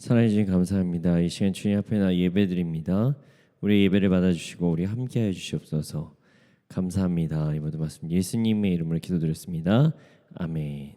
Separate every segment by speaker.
Speaker 1: 사랑해 주신 감사합니다. 이 시간 주님 앞에 나 예배드립니다. 우리 예배를 받아주시고 우리 함께해 주시옵소서. 감사합니다. 이 모든 말씀 예수님의 이름으로 기도드렸습니다. 아멘.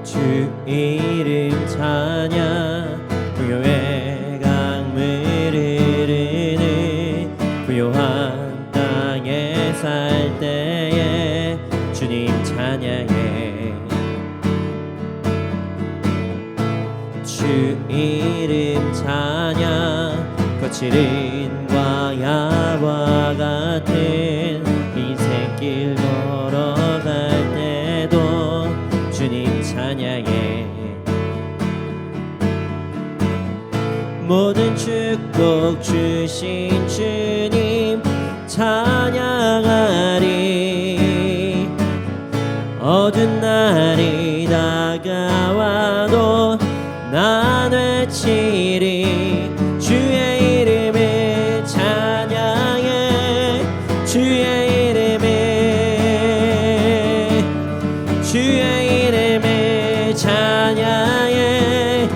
Speaker 1: 주 이름 찬양 부요의 강물 흐르는 부요한 땅에 살 때에 주님 찬양해. 주 이름 찬양 거칠은 광야와 같은 인생길 걸어갈 때도 주님 찬양해. 모든 축복 주신 주님 찬양하리. 어두운 날이 다가와도 난 외치리. 주의 이름을 찬양해. 주의 이름을 주의 이름을 찬양해.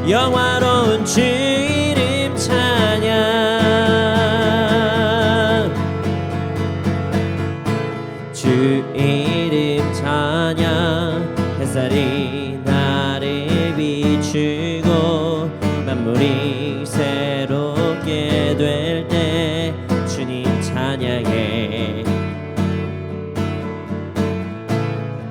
Speaker 1: 영화로운 주 이름 찬양. 주 이름 찬양. 햇살이 나를 비추고 만물이 새롭게 될 때 주님 찬양해.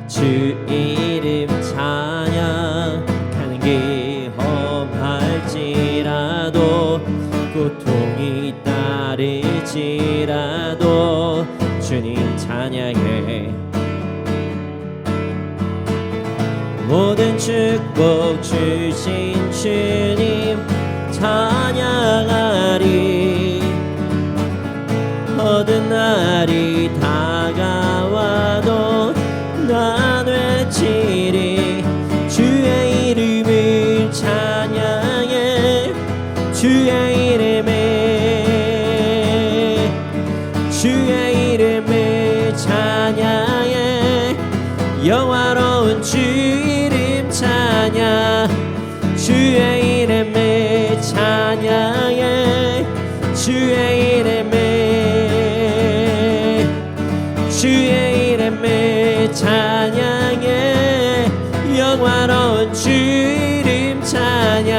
Speaker 1: 주 이름 찬양. 가는 길 험할지라도 고통이 따를지라도 주님 찬양해. 모든 축복 주신 주님 찬양하리. 어두운 날이 다가와도 난 외치리. 주의 이름을 찬양해. 주의 이름을 주의 이름을 찬양해. 영화로운 주 이름 찬양. 주의 이름을 찬양해. 주의 이름을 주의 이름을 찬양해. 영화로운 주 이름 찬양.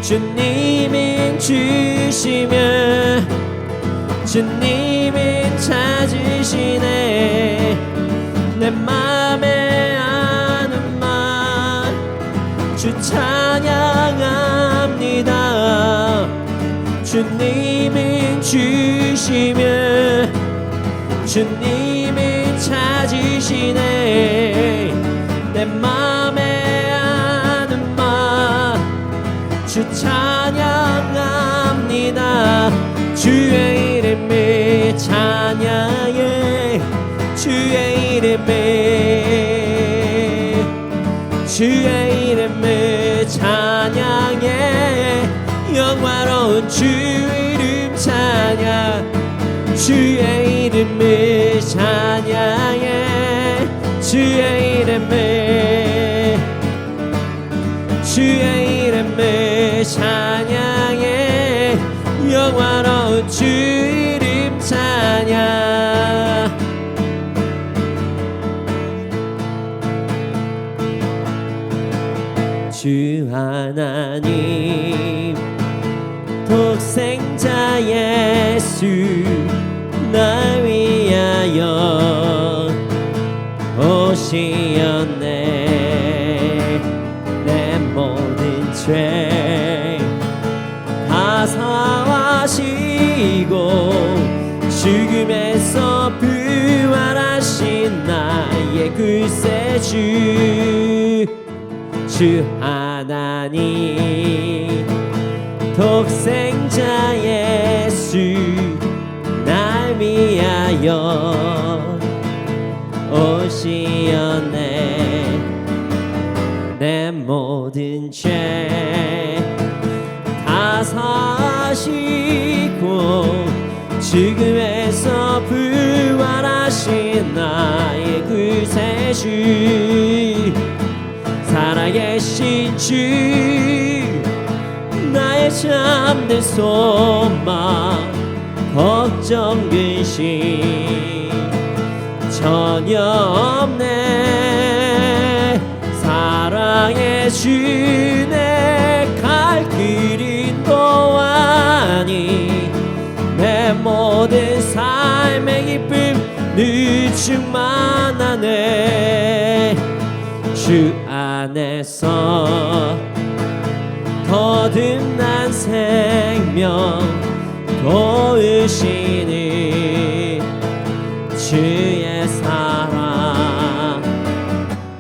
Speaker 1: 주님은 주시며 주님은 찾으시네. 내 맘에 아는 말 주 찬양합니다. 주님은 주시며 주님은 찾으시네. 내 맘에 아는 말 주 찬양합니다. 주의 이름을 찬양해. 주의 이름을 주의 이름을 찬양해. 영화로운 주 이름 찬양. 주의 이름을 찬양해. 주의 이름을 주의 이름을 찬양해. 영화로운 주 이름 찬양. 주 하나님 독생자 예수 날 위하여 오시었네. 내 모든 죄 다 사하시고 죽음에서 부활하신 나의 구세주. 주 하나님 독생자 예수 날 위하여 오시었네. 내 모든 죄 다 사시고 죽음에서 부활하신 나의 구세주, 살아계신 주, 나의 참된 소망, 걱정 근심 전혀 없네. 사랑의 주내 갈 길 인도하니 내 모든 삶의 기쁨 늘 충만하네. 주 안에서 거듭난 생명 도우시는 주의 사랑,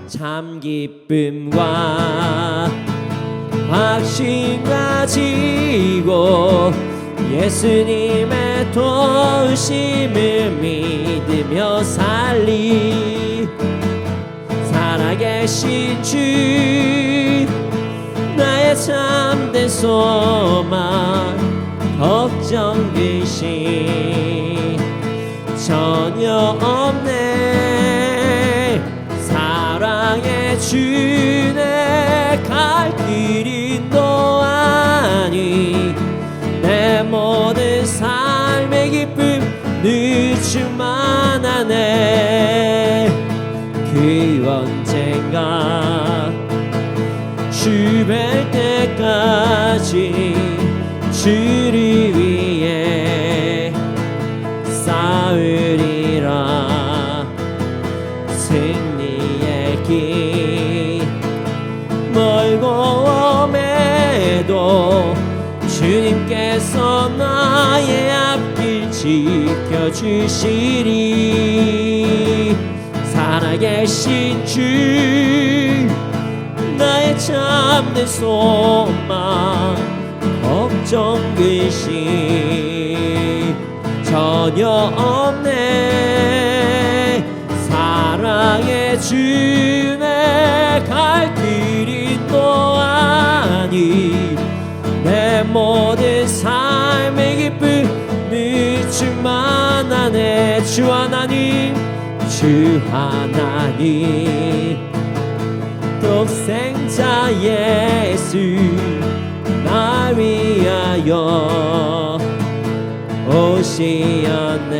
Speaker 1: 참 기쁨과 확신 가지고 예수님의 도우심을 믿으며 살리. 살아계신 주, 나의 참된 소망, 걱정 근심 전혀 없네. 사랑의 주내 갈 길 인도하니 내 모든 삶의 기쁨 늘 충만하네. 그 언젠가 주 뵐 때까지 주를 위해 싸우리라. 승리의 길 멀고 험해도 주님께서 나의 앞길 지켜주시리. 살아계신 주, 나의 참된 소망, 걱정 근심 전혀 없네. 사랑의 주내 갈 길 인도하니 내 모든 삶의 기쁨 늘 충만하네. 주 하나님, 주 하나님, 독생자 예수 날 위하여 오시었네.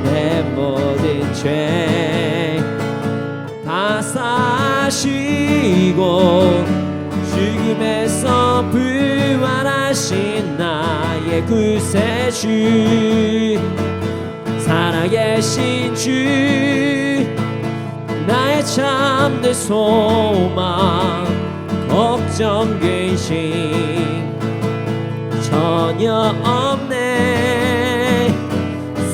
Speaker 1: 내 모든 죄 다 사시고 죽음에서 부활하신 나의 구세주, 살아계신 주, 나의 참된 소망, 걱정 근심 전혀 없네.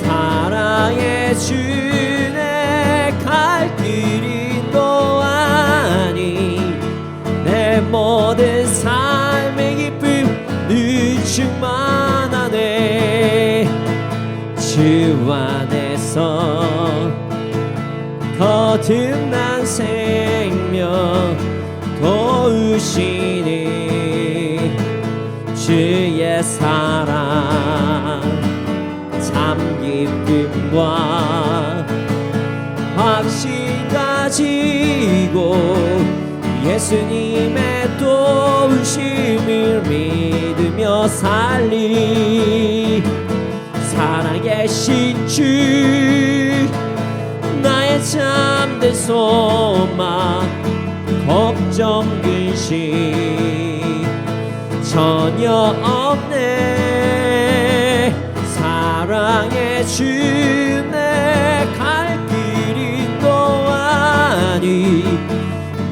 Speaker 1: 사랑의 주내 갈 길 인도하니 내 모든 삶의 기쁨 늘 충만하네. 주 안에서 거듭난 생명 도우시니 주의 사랑, 참 기쁨과 확신 가지고 예수님의 도우심을 믿으며 살리. 살아계신 주, 나의 참된 소망, 걱정 근심 전혀 없네. 사랑의 주내 갈 길 인도하니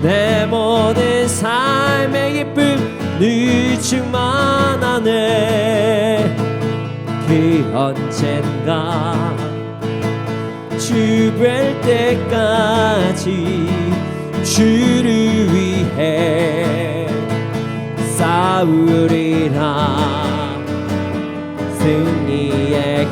Speaker 1: 내 모든 삶의 기쁨 늘 충만하네. 그 언젠가 주 뵐 때까지 주를 위해 싸우리라. 승리의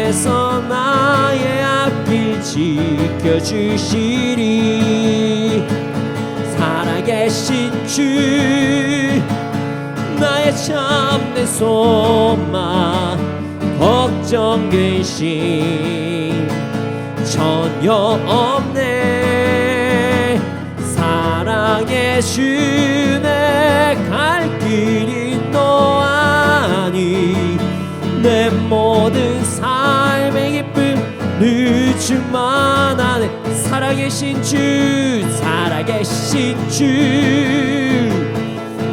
Speaker 1: 안에서 나의 앞길 지켜주시리. 살아계신 주 나의 참된 소망 걱정 근심 전혀 없네. 사랑의 주내 갈 길이 너 아니. 내 모든 삶의 기쁨 늦을만 하네. 살아계신 주 살아계신 주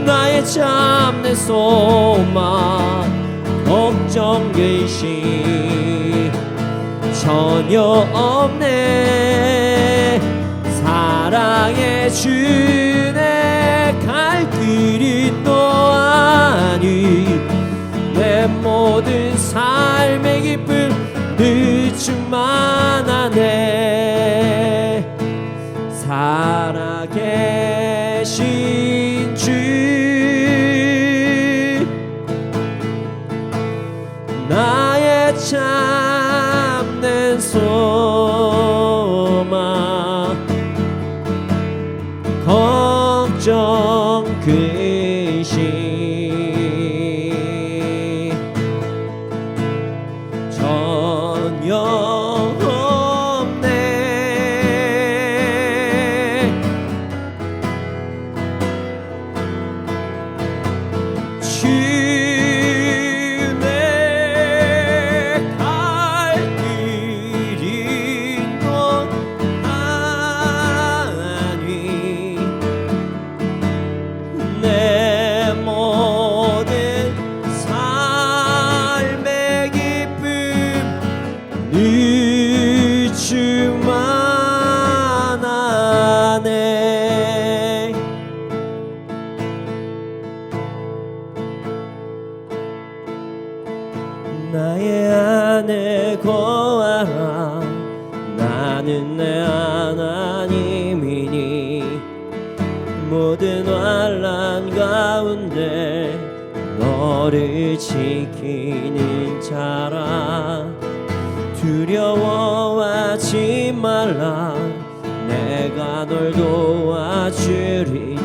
Speaker 1: 나의 참된 소망 걱정 근심 전혀 없네. 사랑의 주내 갈 길이 또 아니. 내 모든 삶의 기쁨 늦을만 하네. 살아계신 주 나의 참된 소망 걱정 근심 전혀 없네. 주내 갈 길이 너 아니. 내 모든 삶의 기쁨 늦을만 하네. 나의 안에 거하라. 나는 내 하나님이니. 모든 환난 가운데 너를 지키는 자라. 두려워하지 말라. 내가 널 도와주리니.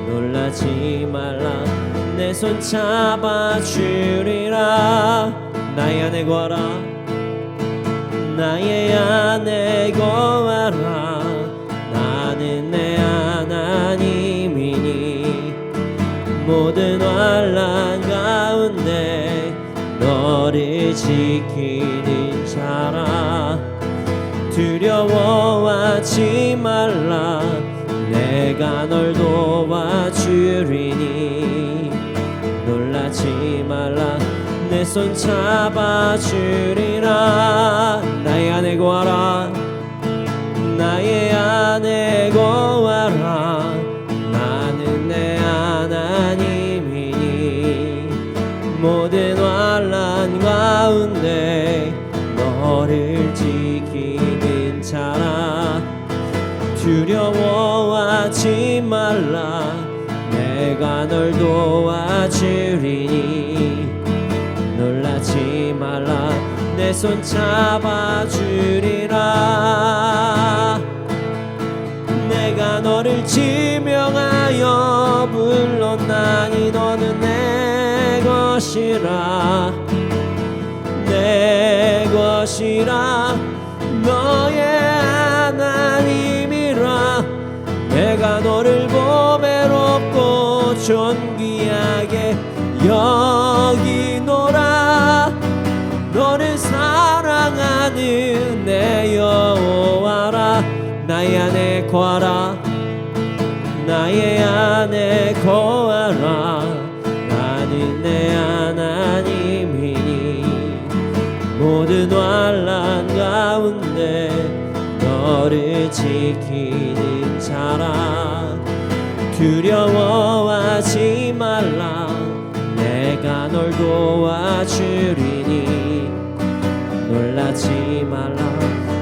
Speaker 1: 놀라지 말라. 내 손 잡아주리라. 나의 안에 거하라. 나의 안에 거하라. 나는 내 하나님이니. 모든 환난 가운데 너를 지키는 자라. 두려워하지 말라. 내가 널 도와주리니. 놀라지 말라. 내 손 잡아주리라. 나의 안에 거하라. 나의 안에 거하라. 나는 내 하나님이니. 모든 환난 가운데 너를 지키는 자라. 두려워하지 말라. 내가 널 도와주리니. 놀라지 말라. 내 손 잡아주리라. 내가 너를 지명하여 불렀나니. 너는 내 것이라. 내 것이라. 너의 하나님이라. 내가 너를 보배롭고 존귀하게 여기노라. 너를 사랑하는 내 여호와라. 나의 안에 거하라. 나의 안에 거하라. 나는 내 하나님이니. 모든 환난 가운데 너를 지키는 자라. 두려워하지 말라. 내가 널 도와주리니. 놀라지 말라.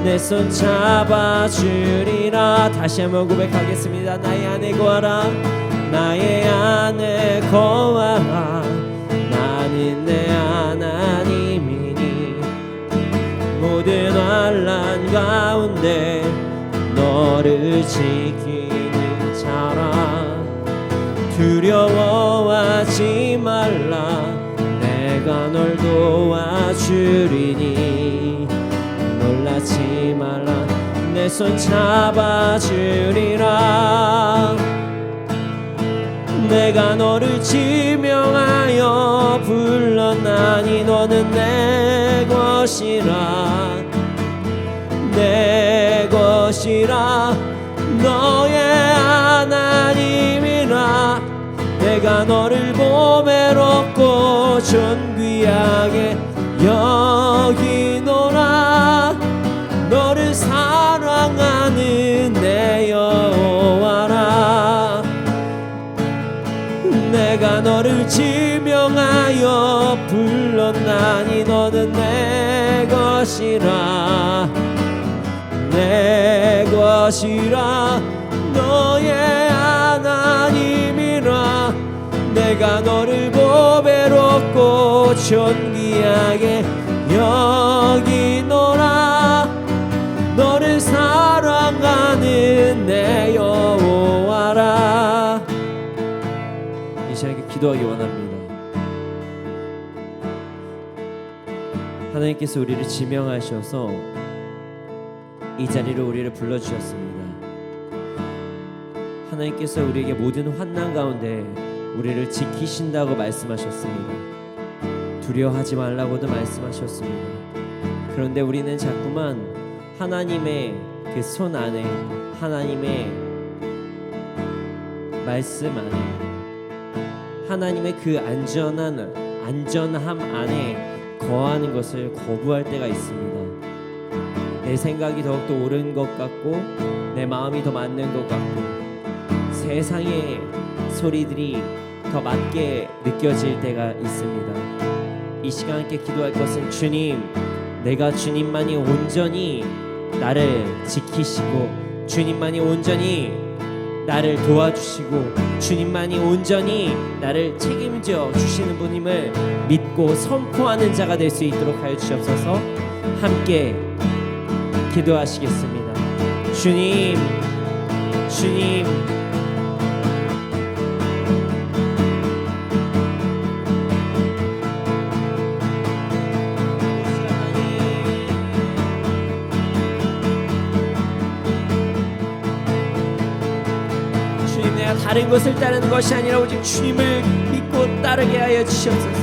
Speaker 1: 내 손 잡아주리라. 다시 한번 고백하겠습니다. 나의 안에 거하라. 나의 안에 거하라. 나는 내 하나님이니. 모든 환난 가운데 너를 지키는 자라. 두려워하지 말라. 내가 널 도와주리니 놀라지 말라. 내 손 잡아주리라. 내가 너를 지명하여 불렀나니 너는 내 것이라. 내 것이라. 너의 하나님이라. 내가 너를 보배롭고 존귀하게 여기노라. 너를 사랑하는 내 여호와라. 내가 너를 지명하여 불렀나니 너는 내 것이라. 내 것이라. 너의 하나님이라. 내가 너를 보배롭고 존귀하게 여기노라. 너를 사랑하는 내 여호와라. 이 시간에 기도하기 원합니다. 하나님께서 우리를 지명하셔서 이 자리로 우리를 불러주셨습니다. 하나님께서 우리에게 모든 환난 가운데 우리를 지키신다고 말씀하셨습니다. 두려워하지 말라고도 말씀하셨습니다. 그런데 우리는 자꾸만 하나님의 그 손 안에, 하나님의 말씀 안에, 하나님의 그 안전함 안에 거하는 것을 거부할 때가 있습니다. 내 생각이 더욱더 옳은 것 같고 내 마음이 더 맞는 것 같고 세상의 소리들이 더 맞게 느껴질 때가 있습니다. 이 시간 함께 기도할 것은 주님, 내가 주님만이 온전히 나를 지키시고 주님만이 온전히 나를 도와주시고 주님만이 온전히 나를 책임져 주시는 분임을 믿고 선포하는 자가 될 수 있도록 하여 주시옵소서. 함께 기도하시겠습니다. 주님, 주님, 다른 것을 따르는 것이 아니라 오직 주님을 믿고 따르게 하여 주시옵소서.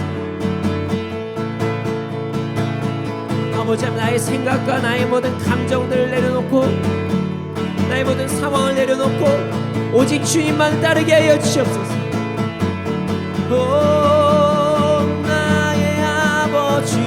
Speaker 1: 아버지, 나의 생각과 나의 모든 감정들을 내려놓고 나의 모든 상황을 내려놓고 오직 주님만 따르게 하여 주시옵소서. 오 나의 아버지,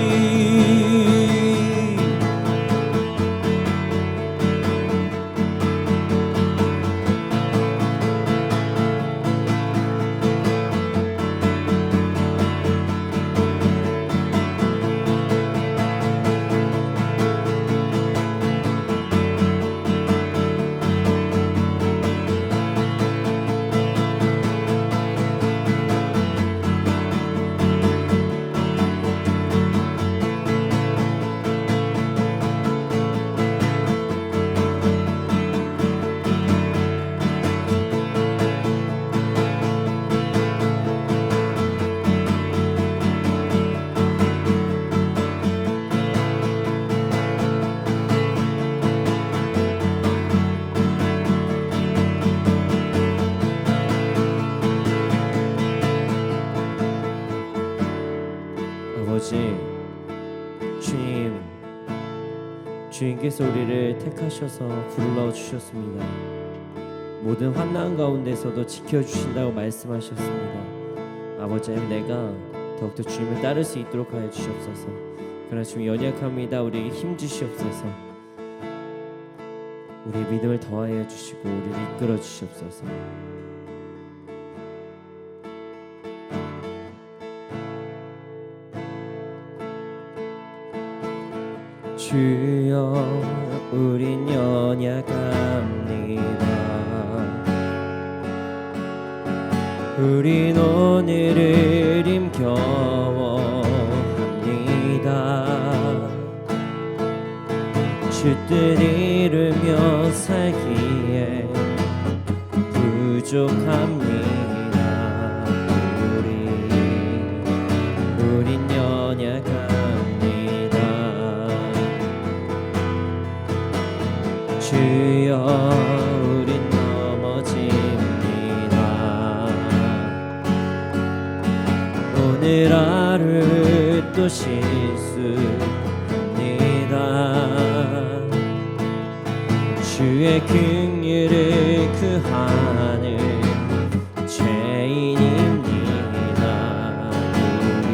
Speaker 1: 주님께서 우리를 택하셔서 불러주셨습니다. 모든 환난 가운데서도 지켜주신다고 말씀하셨습니다. 아버지, 내가 더욱더 주님을 따를 수 있도록 하여 주시옵소서. 그러나 주님 연약합니다. 우리에게 힘 주시옵소서. 우리의 믿음을 더하여 주시고 우리를 이끌어 주시옵소서. 주여, 우린 연약합니다. 우린 오늘을 힘겨워합니다. 주 뜻 이루며 살기에 부족합니다. 우린 연약합니다. 주여 우린 넘어집니다. 오늘 하루 또 실수입니다. 주의 긍휼을 구하는 죄인입니다. 우리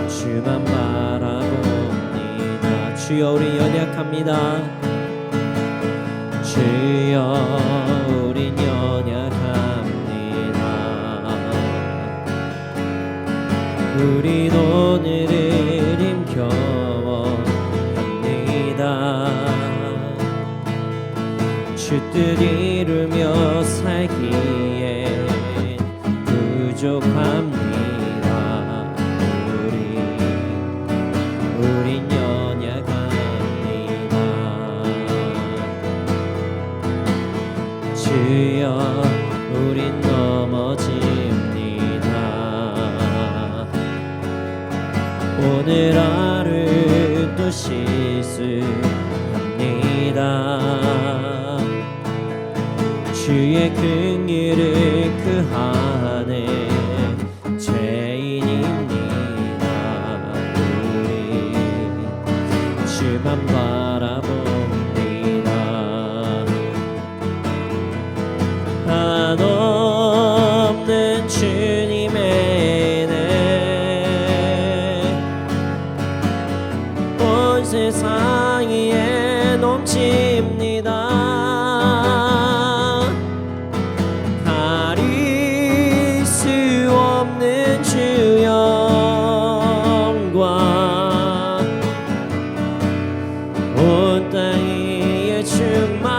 Speaker 1: 주만 바라봅니다. 주여 우리 연약합니다. 주여 우린 연약합니다. 우린 오늘을 힘겨워합니다. 주 뜻 이루며 살기에 부족합니다. 우린 연약합니다. 주여 우린 넘어집니다. 오늘 하루 또 실수합니다. 주의 긍휼을 구하는 죄인입니다. 우리 주만 바라봅니다. 한없는 주님의 은혜 온 세상 위에 넘칩니다. 주 영광 온 땅 위에 충만합니다.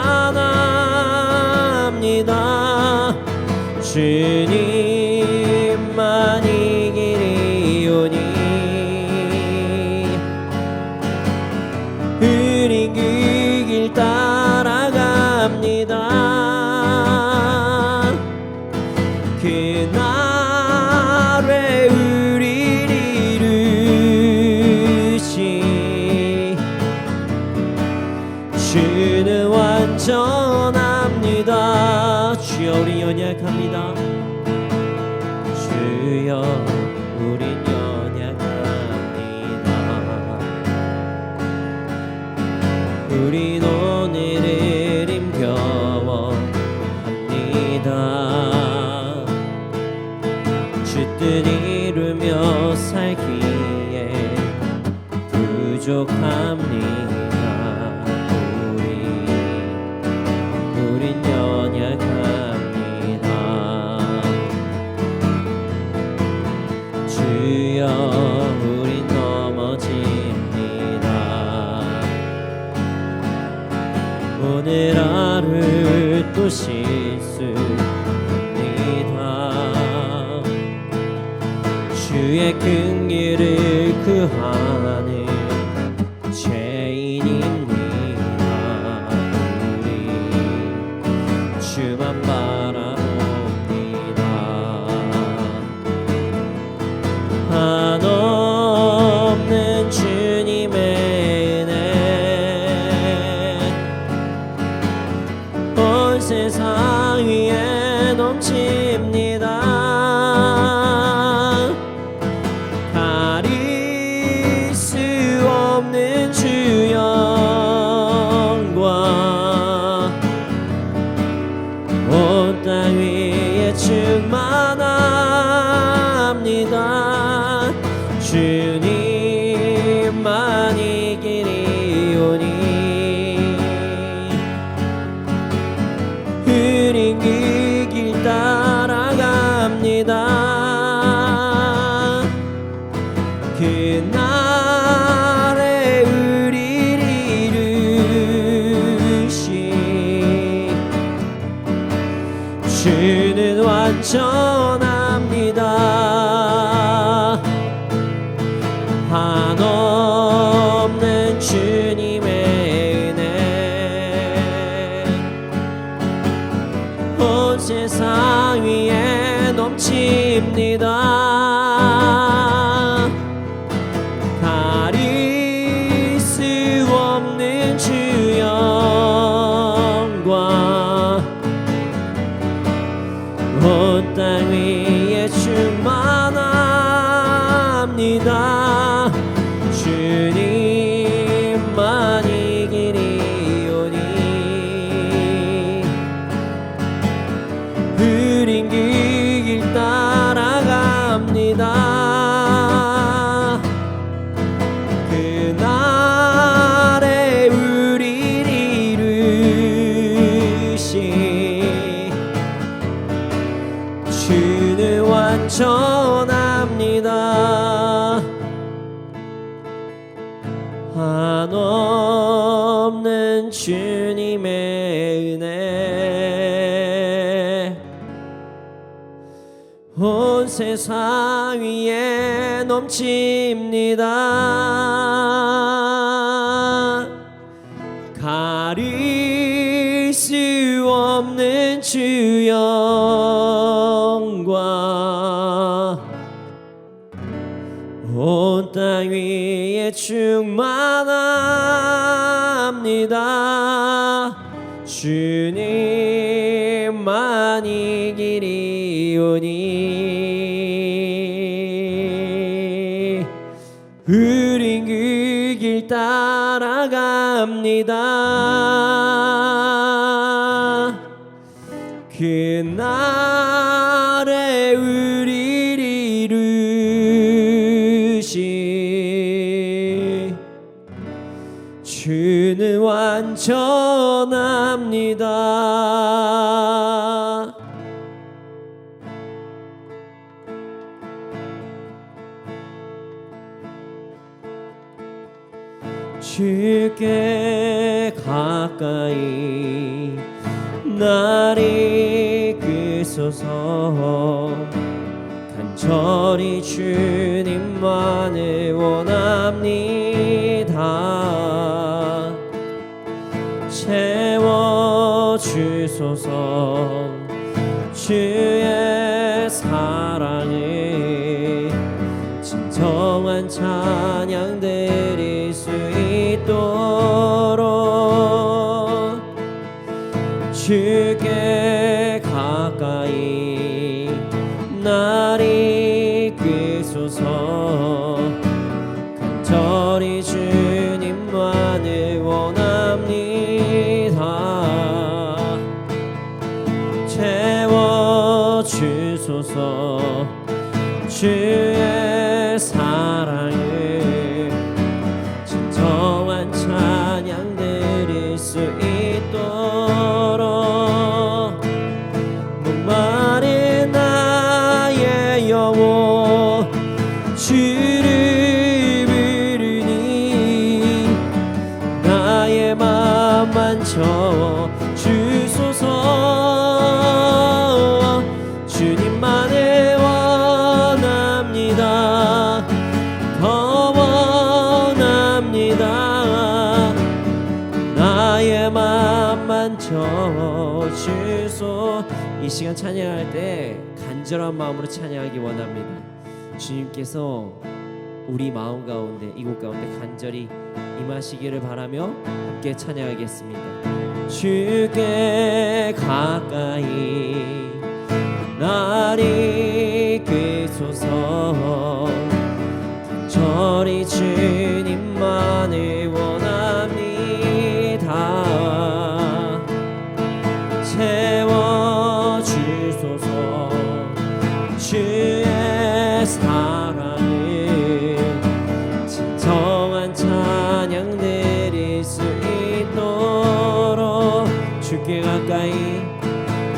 Speaker 1: 주님만 이기리오니 우린 그 길 따라갑니다. 그날에 우리를 이루시 주는 완전합니다. 주여 우리 연약합니다. 주여 우린 연약합니다. 우린 오늘을 힘겨워합니다. 주 뜻 이루며 살기에 부족합니다. 우린 연약합니다. 주여 우린 넘어집니다. 오늘 하루 또 실수합니다. 주의 긍휼을 구하는 죄인입니다. 우리 주만 바라봅니다. 한없는 주님의 은혜 온 세상 위에 넘칩니다. 주 영광 온 땅 위에 충만합니다. 주님만 이기리오니 우린 그 길 따라갑니다. 그날에 우리를 이루시 주는 완전합니다. 한없는 주님의 넘칩니다. 가릴 수 없는 주 영광 온 땅 위에 충만합니다. 주님만 이기리오니 흐린 그 길 따라갑니다. 그날에 우리를 이루신 주는 완전합니다. 한없는 주님의 은혜 온 세상 위에 넘칩니다. 가릴 수 없는 주 영광 온 땅 위에 충만합니다. 주님만 이기리오니 흐린 그 길 따라갑니다. 그날에 우리를 이루신 주는 완전합니다. 주께 가까이 날 이끄소서. 간절히 주님만을 원합니다. 채워주소서. 주의 사랑을 진정한 찬양 드릴 수 있도록 주께 가까이 날 이끄소서. 간절히 주님만을 원합니다. 채워주소서. 주의 사랑을 진정한 찬양 드릴 수 있도록 목마른 나의 영혼 주를 부르니 나의 맘 만져 주소서. 주님만을 원합니다. 더 원합니다. 나의 맘 만져 주소. 이 시간 찬양할 때 간절한 마음으로 찬양하기 원합니다. 주님께서 우리 마음 가운데 이곳 가운데 간절히 임하시기를 바라며 함께 찬양하겠습니다. 주께 가까이 날 이끄소서. 간절히 주님만을 원합니다. 채워주소서. 주의 사랑을 진정한 찬양 드릴 수 있도록 주께 가까이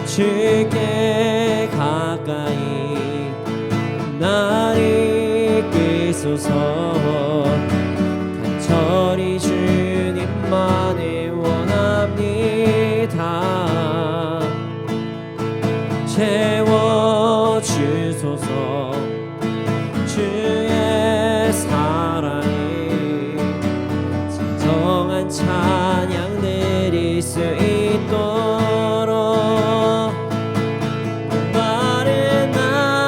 Speaker 1: 주께 가까이 날 이끄소서. 간절히 주님만을 원합니다. 채워주소서. 주의 사랑을 진정한 찬양 드릴 수 있도록 마른 나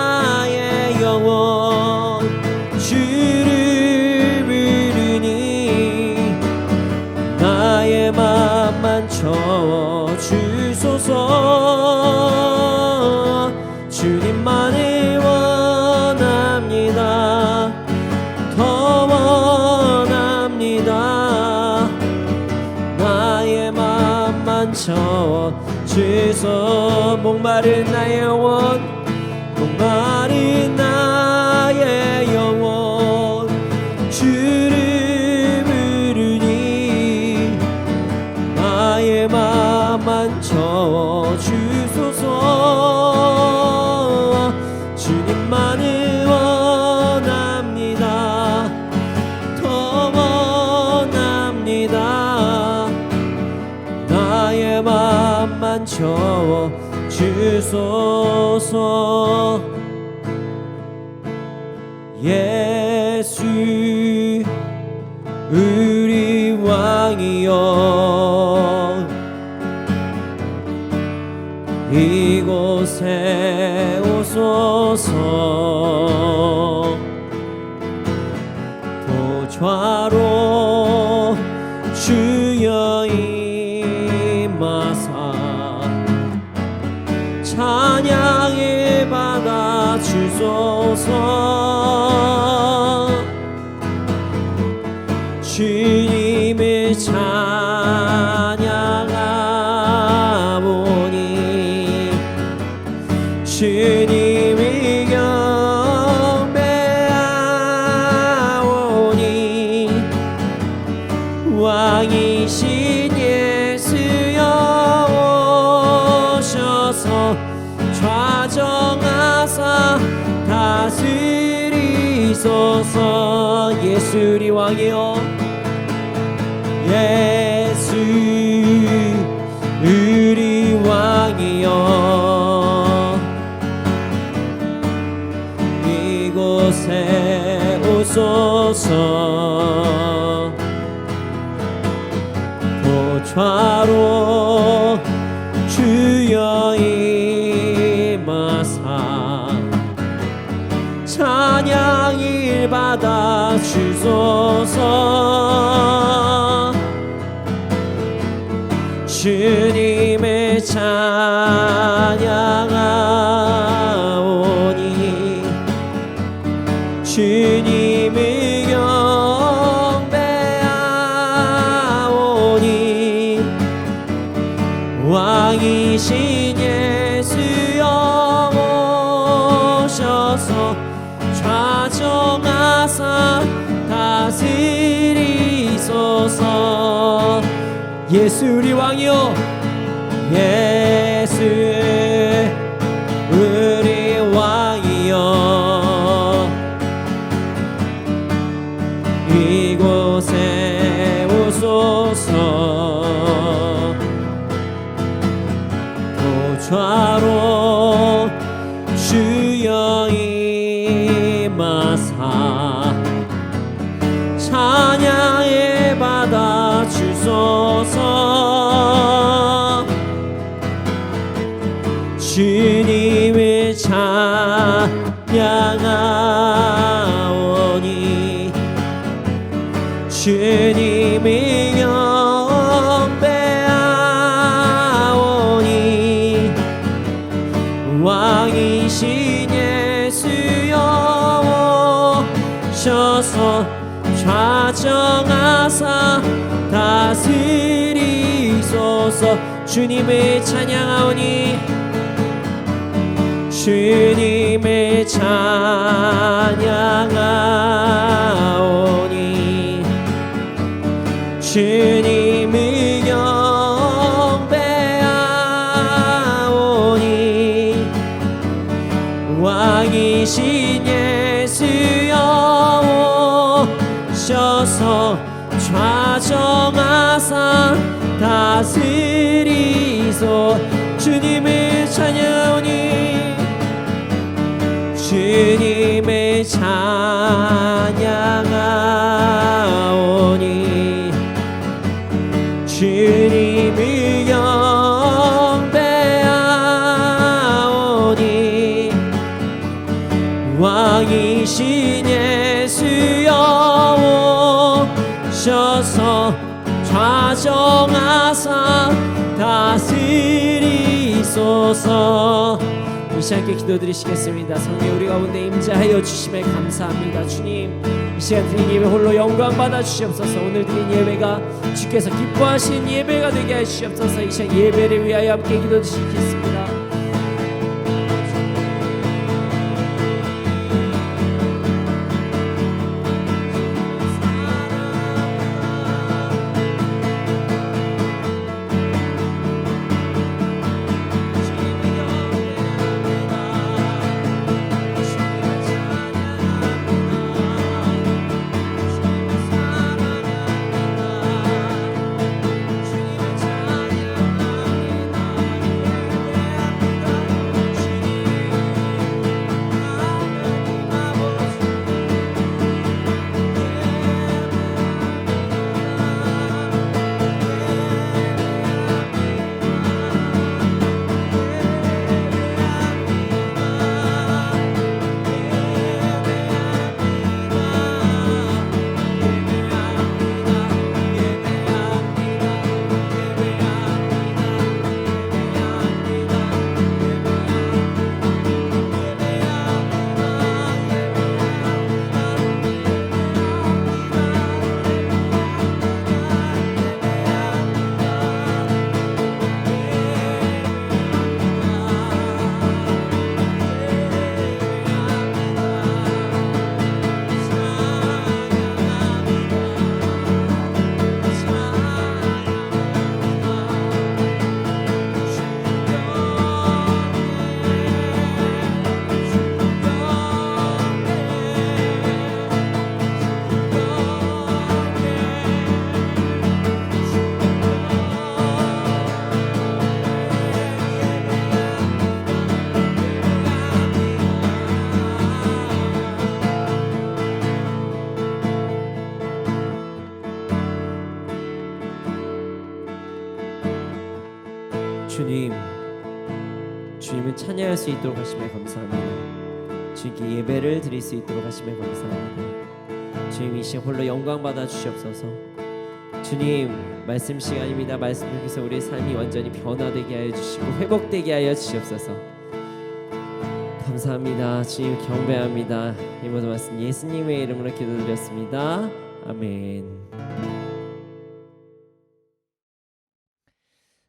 Speaker 1: 채워 주소. 목마른 나의 영혼, 목마른 나의 영혼 주를 부르니 나의 맘만 채워 주소서. 주님만을 원합니다. 더 원합니다. 나의 맘만 채워 주소서. 예수 우리 왕이여, 이곳에 오소서. 도좌로 주여 임하사 찬양을 받아 주소서. 주님을 찬양하오니 주님을 경배하오니 왕이신 예수여 오셔서 좌정하사 다스리소서. 예수 우리 왕이여, 예수 우리 왕이여, 이곳에 오소서. 도좌로 주여 임하사 찬양을 받아 주소서. 주님을 찬양하오니 주님을 경배하오니 왕이신 예수여 오셔서 좌정하사 다스리소서. 예수 우리 왕이여, 예수 우리 왕이여, 이곳에 오소서. 도좌로 주여 임하사 찬양을 받아 주소서. 주님을 찬양하오니 주님을 경배하오니 왕이신 예수여 오셔서 좌정하사 다스리소서. 주님을 찬양하오니 주님을 찬양하오니 주님을 경배하오니 왕이신 예수여 오셔서 좌정하사 다스리소. 주님을 찬양하오니 주님을 찬양하오니 주님을 경배하오니 왕이신 예수여 오셔서 좌정하사 다스리소서. 이 시간 함께 기도드리시겠습니다. 성령 우리 가운데 임재하여 주심에 감사합니다. 주님, 이 시간 드린 예배 홀로 영광 받아 주시옵소서. 오늘 드린 예배가 주께서 기뻐하시는 예배가 되게 하시옵소서. 이 시간 예배를 위하여 함께 기도드리겠습니다. 주님을 찬양할 수 있도록 하심에 감사합니다. 주님께 예배를 드릴 수 있도록 하심에 감사합니다. 주님 이 시간 홀로 영광 받아 주시옵소서. 주님 말씀 시간입니다. 말씀 통해서 우리의 삶이 완전히 변화되게 하여 주시고 회복되게 하여 주시옵소서. 감사합니다. 주님 경배합니다. 이 모든 말씀 예수님의 이름으로 기도드렸습니다. 아멘.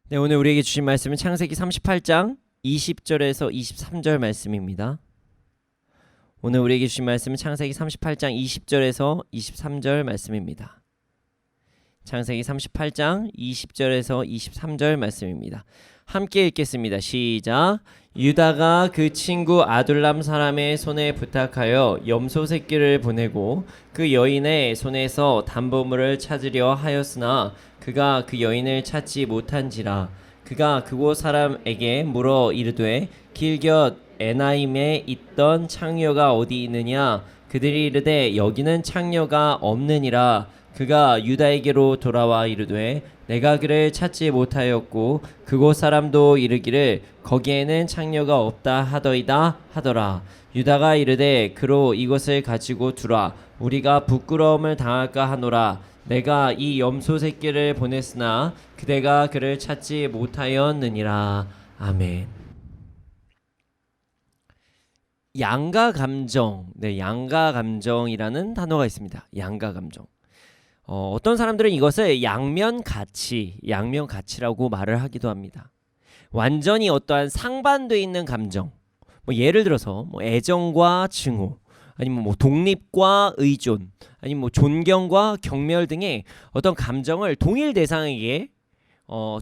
Speaker 1: 네, 오늘 우리에게 주신 말씀은 창세기 38장 20절에서 23절 말씀입니다. 오늘 우리에게 주신 말씀은 창세기 38장 20절에서 23절 말씀입니다. 창세기 38장 20절에서 23절 말씀입니다. 함께 읽겠습니다. 시작. 유다가 그 친구 아둘람 사람의 손에 부탁하여 염소 새끼를 보내고 그 여인의 손에서 담보물을 찾으려 하였으나 그가 그 여인을 찾지 못한지라. 그가 그곳 사람에게 물어 이르되 길곁 에나임에 있던 창녀가 어디 있느냐. 그들이 이르되 여기는 창녀가 없느니라. 그가 유다에게로 돌아와 이르되 내가 그를 찾지 못하였고 그곳 사람도 이르기를 거기에는 창녀가 없다 하더이다 하더라. 유다가 이르되 그로 이것을 가지고 두라. 우리가 부끄러움을 당할까 하노라. 내가 이 염소 새끼를 보냈으나 그대가 그를 찾지 못하였느니라. 아멘. 양가 감정, 양가 감정이라는 단어가 있습니다. 양가 감정. 어떤 사람들은 이것을 양면 가치라고 말을 하기도 합니다. 완전히 어떠한 상반되어 있는 감정, 예를 들어서 애정과 증오, 아니면 독립과 의존, 아니면 존경과 경멸 등의 어떤 감정을 동일 대상에게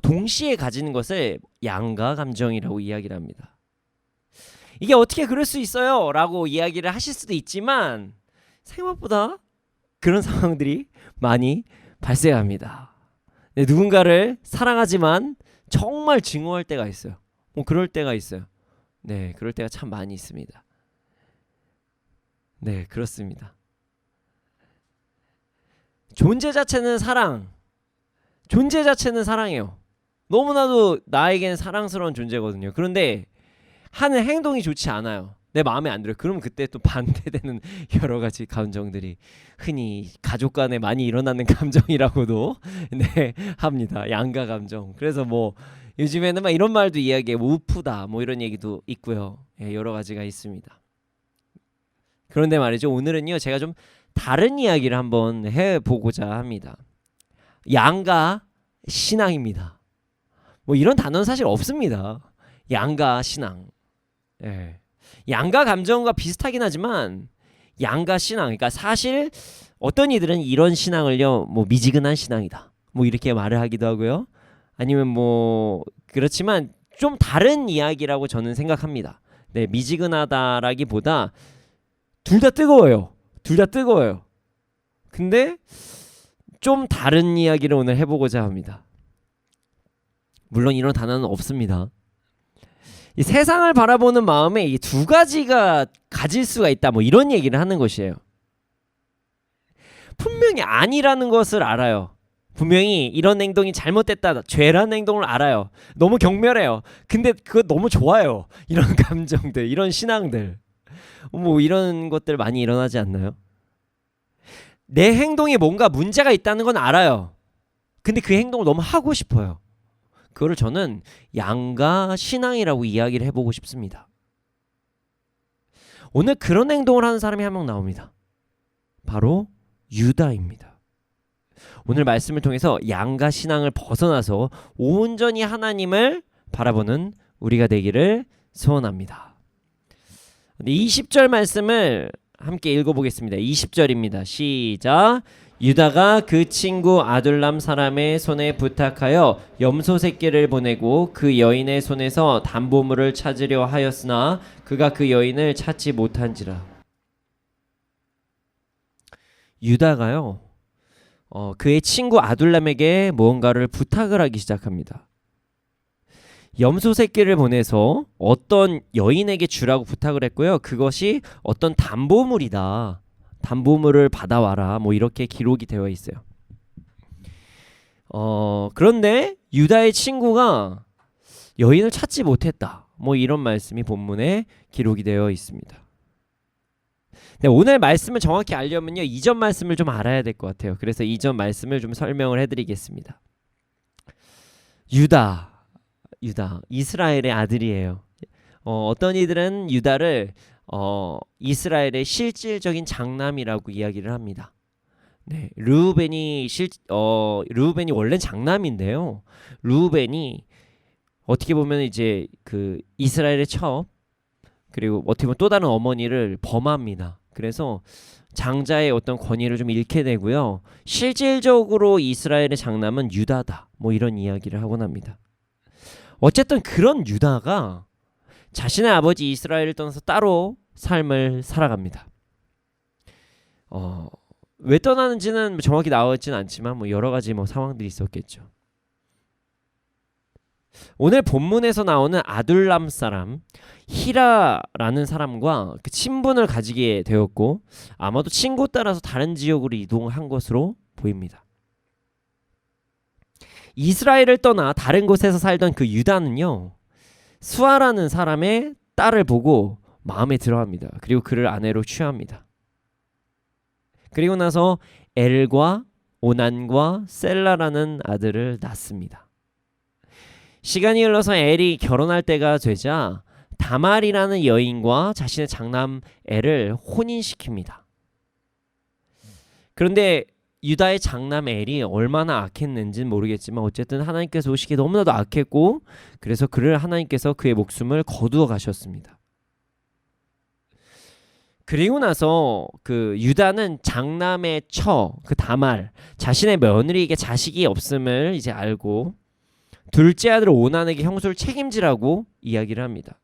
Speaker 1: 동시에 가지는 것을 양가 감정이라고 이야기를 합니다. 이게 어떻게 그럴 수 있어요? 라고 이야기를 하실 수도 있지만 생각보다 그런 상황들이 많이 발생합니다. 누군가를 사랑하지만 정말 증오할 때가 있어요. 그럴 때가 있어요. 네, 그럴 때가 참 많이 있습니다. 네, 그렇습니다. 존재 자체는 사랑이에요. 너무나도 나에겐 사랑스러운 존재거든요. 그런데 하는 행동이 좋지 않아요. 내 마음에 안 들어요. 그러면 그때 또 반대되는 여러 가지 감정들이 흔히 가족 간에 많이 일어나는 감정이라고도 합니다. 양가 감정. 그래서 요즘에는 이런 말도 이야기해. 우프다 이런 얘기도 있고요. 여러 가지가 있습니다. 그런데 말이죠. 오늘은요 제가 좀 다른 이야기를 한번 해보고자 합니다. 양가 신앙입니다. 뭐 이런 단어는 사실 없습니다. 양가 신앙. 예. 양가 감정과 비슷하긴 하지만 양가 신앙. 그러니까 사실 어떤 이들은 이런 신앙을요, 뭐 미지근한 신앙이다. 뭐 이렇게 말을 하기도 하고요. 아니면 뭐 그렇지만 좀 다른 이야기라고 저는 생각합니다. 네, 미지근하다라기보다 둘 다 뜨거워요. 둘 다 뜨거워요. 근데 좀 다른 이야기를 오늘 해보고자 합니다. 물론 이런 단어는 없습니다. 이 세상을 바라보는 마음에 이 두 가지가 가질 수가 있다. 뭐 이런 얘기를 하는 것이에요. 분명히 아니라는 것을 알아요. 분명히 이런 행동이 잘못됐다, 죄라는 행동을 알아요. 너무 경멸해요. 근데 그거 너무 좋아요. 이런 감정들, 이런 신앙들, 뭐 이런 것들 많이 일어나지 않나요? 내 행동에 뭔가 문제가 있다는 건 알아요. 근데 그 행동을 너무 하고 싶어요. 그거를 저는 양가 신앙이라고 이야기를 해보고 싶습니다. 오늘 그런 행동을 하는 사람이 한 명 나옵니다. 바로 유다입니다. 오늘 말씀을 통해서 양가 신앙을 벗어나서 온전히 하나님을 바라보는 우리가 되기를 소원합니다. 20절 말씀을 함께 읽어보겠습니다. 20절입니다. 시작. 유다가 그 친구 아둘람 사람의 손에 부탁하여 염소 새끼를 보내고 그 여인의 손에서 담보물을 찾으려 하였으나 그가 그 여인을 찾지 못한지라. 유다가요, 그의 친구 아둘람에게 무언가를 부탁을 하기 시작합니다. 염소 새끼를 보내서 어떤 여인에게 주라고 부탁을 했고요. 그것이 어떤 담보물이다. 담보물을 받아와라. 뭐 이렇게 기록이 되어 있어요. 그런데 유다의 친구가 여인을 찾지 못했다. 뭐 이런 말씀이 본문에 기록이 되어 있습니다. 네, 오늘 말씀을 정확히 알려면요, 이전 말씀을 좀 알아야 될 것 같아요. 그래서 이전 말씀을 좀 설명을 해드리겠습니다. 유다 이스라엘의 아들이에요. 어떤 이들은 유다를 이스라엘의 실질적인 장남이라고 이야기를 합니다. 네, 르우벤이 원래 장남인데요. 르우벤이 어떻게 보면 이제 그 이스라엘의 첩, 그리고 어떻게 보면 또 다른 어머니를 범합니다. 그래서 장자의 어떤 권위를 좀 잃게 되고요. 실질적으로 이스라엘의 장남은 유다다. 뭐 이런 이야기를 하곤 합니다. 어쨌든 그런 유다가 자신의 아버지 이스라엘을 떠나서 따로 삶을 살아갑니다. 왜 떠나는지는 정확히 나와 있지는 않지만 뭐 여러 가지 뭐 상황들이 있었겠죠. 오늘 본문에서 나오는 아둘람 사람 히라라는 사람과 그 친분을 가지게 되었고 아마도 친구 따라서 다른 지역으로 이동한 것으로 보입니다. 이스라엘을 떠나 다른 곳에서 살던 그 유다는요, 수아라는 사람의 딸을 보고 마음에 들어합니다. 그리고 그를 아내로 취합니다. 그리고 나서 엘과 오난과 셀라라는 아들을 낳습니다. 시간이 흘러서 엘이 결혼할 때가 되자 다말이라는 여인과 자신의 장남 엘을 혼인시킵니다. 그런데 유다의 장남 엘이 얼마나 악했는지는 모르겠지만 어쨌든 하나님께서 보시기에 너무나도 악했고 그래서 그를 하나님께서 그의 목숨을 거두어 가셨습니다. 그리고 나서 그 유다는 장남의 그 다말, 자신의 며느리에게 자식이 없음을 이제 알고 둘째 아들 오난에게 형수를 책임지라고 이야기를 합니다.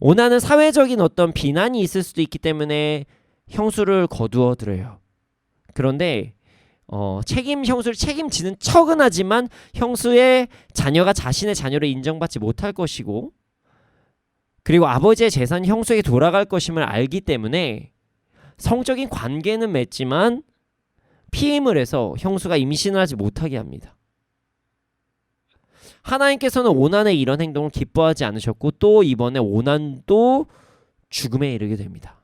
Speaker 1: 오난은 사회적인 어떤 비난이 있을 수도 있기 때문에 형수를 거두어 들여요. 그런데 형수를 책임지는 척은 하지만 형수의 자녀가 자신의 자녀를 인정받지 못할 것이고 그리고 아버지의 재산이 형수에게 돌아갈 것임을 알기 때문에 성적인 관계는 맺지만 피임을 해서 형수가 임신을 하지 못하게 합니다. 하나님께서는 오난의 이런 행동을 기뻐하지 않으셨고 또 이번에 오난도 죽음에 이르게 됩니다.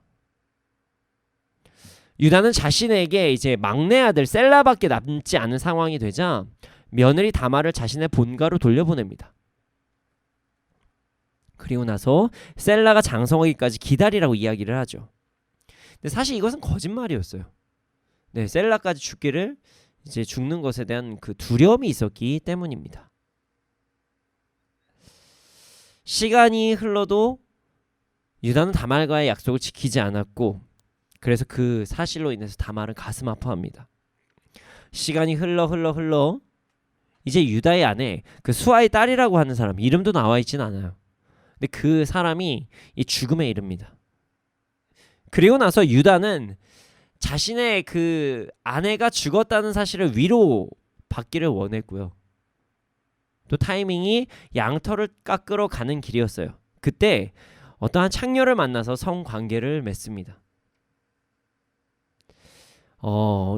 Speaker 1: 유다는 자신에게 이제 막내 아들 셀라밖에 남지 않은 상황이 되자 며느리 다말을 자신의 본가로 돌려보냅니다. 그리고 나서 셀라가 장성하기까지 기다리라고 이야기를 하죠. 근데 사실 이것은 거짓말이었어요. 네, 셀라까지 죽기를 이제 죽는 것에 대한 그 두려움이 있었기 때문입니다. 시간이 흘러도 유다는 다말과의 약속을 지키지 않았고, 그래서 그 사실로 인해서 다말은 가슴 아파합니다. 시간이 흘러 이제 유다의 아내, 그 수아의 딸이라고 하는 사람, 이름도 나와 있진 않아요. 근데 그 사람이 이 죽음에 이릅니다. 그리고 나서 유다는 자신의 그 아내가 죽었다는 사실을 위로받기를 원했고요. 또 타이밍이 양털을 깎으러 가는 길이었어요. 그때 어떠한 창녀를 만나서 성관계를 맺습니다.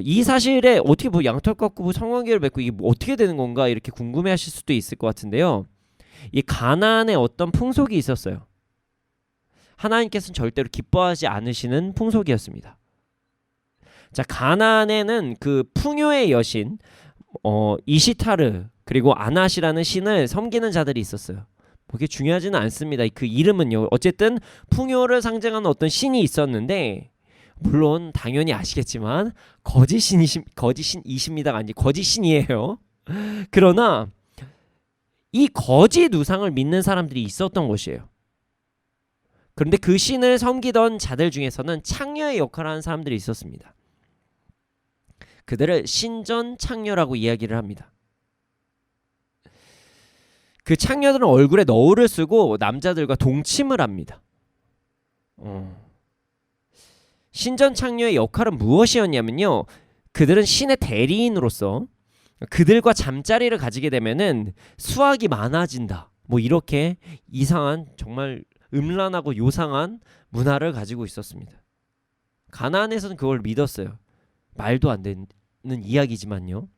Speaker 1: 이 사실에 어떻게 뭐 양털 깎고 성관계를 맺고 이게 뭐 어떻게 되는 건가 이렇게 궁금해하실 수도 있을 것 같은데요. 이 가나안에 어떤 풍속이 있었어요. 하나님께서는 절대로 기뻐하지 않으시는 풍속이었습니다. 자, 가나안에는 그 풍요의 여신 이시타르 그리고 아낫이라는 신을 섬기는 자들이 있었어요. 그게 중요하지는 않습니다. 그 이름은요. 어쨌든 풍요를 상징하는 어떤 신이 있었는데, 물론 당연히 아시겠지만 거짓신이십니다가 아니지 거짓신이에요. 그러나 이 거짓 우상을 믿는 사람들이 있었던 것이에요. 그런데 그 신을 섬기던 자들 중에서는 창녀의 역할을 하는 사람들이 있었습니다. 그들을 신전 창녀라고 이야기를 합니다. 그 창녀들은 얼굴에 너울을 쓰고 남자들과 동침을 합니다. 신전 창녀의 역할은 무엇이었냐면요, 그들은 신의 대리인으로서 그들과 잠자리를 가지게 되면은 수확이 많아진다, 뭐 이렇게 이상한 정말 음란하고 요상한 문화를 가지고 있었습니다. 가나안에서는 그걸 믿었어요. 말도 안 되는 이야기지만요.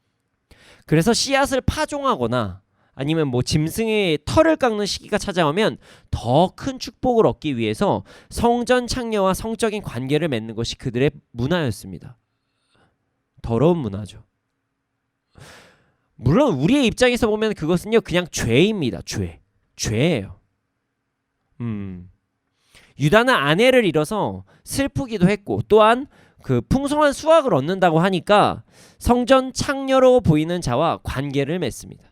Speaker 1: 그래서 씨앗을 파종하거나 아니면 뭐 짐승의 털을 깎는 시기가 찾아오면 더 큰 축복을 얻기 위해서 성전 창녀와 성적인 관계를 맺는 것이 그들의 문화였습니다. 더러운 문화죠. 물론 우리의 입장에서 보면 그것은요 그냥 죄입니다. 죄예요. 유다는 아내를 잃어서 슬프기도 했고, 또한 그 풍성한 수확을 얻는다고 하니까 성전 창녀로 보이는 자와 관계를 맺습니다.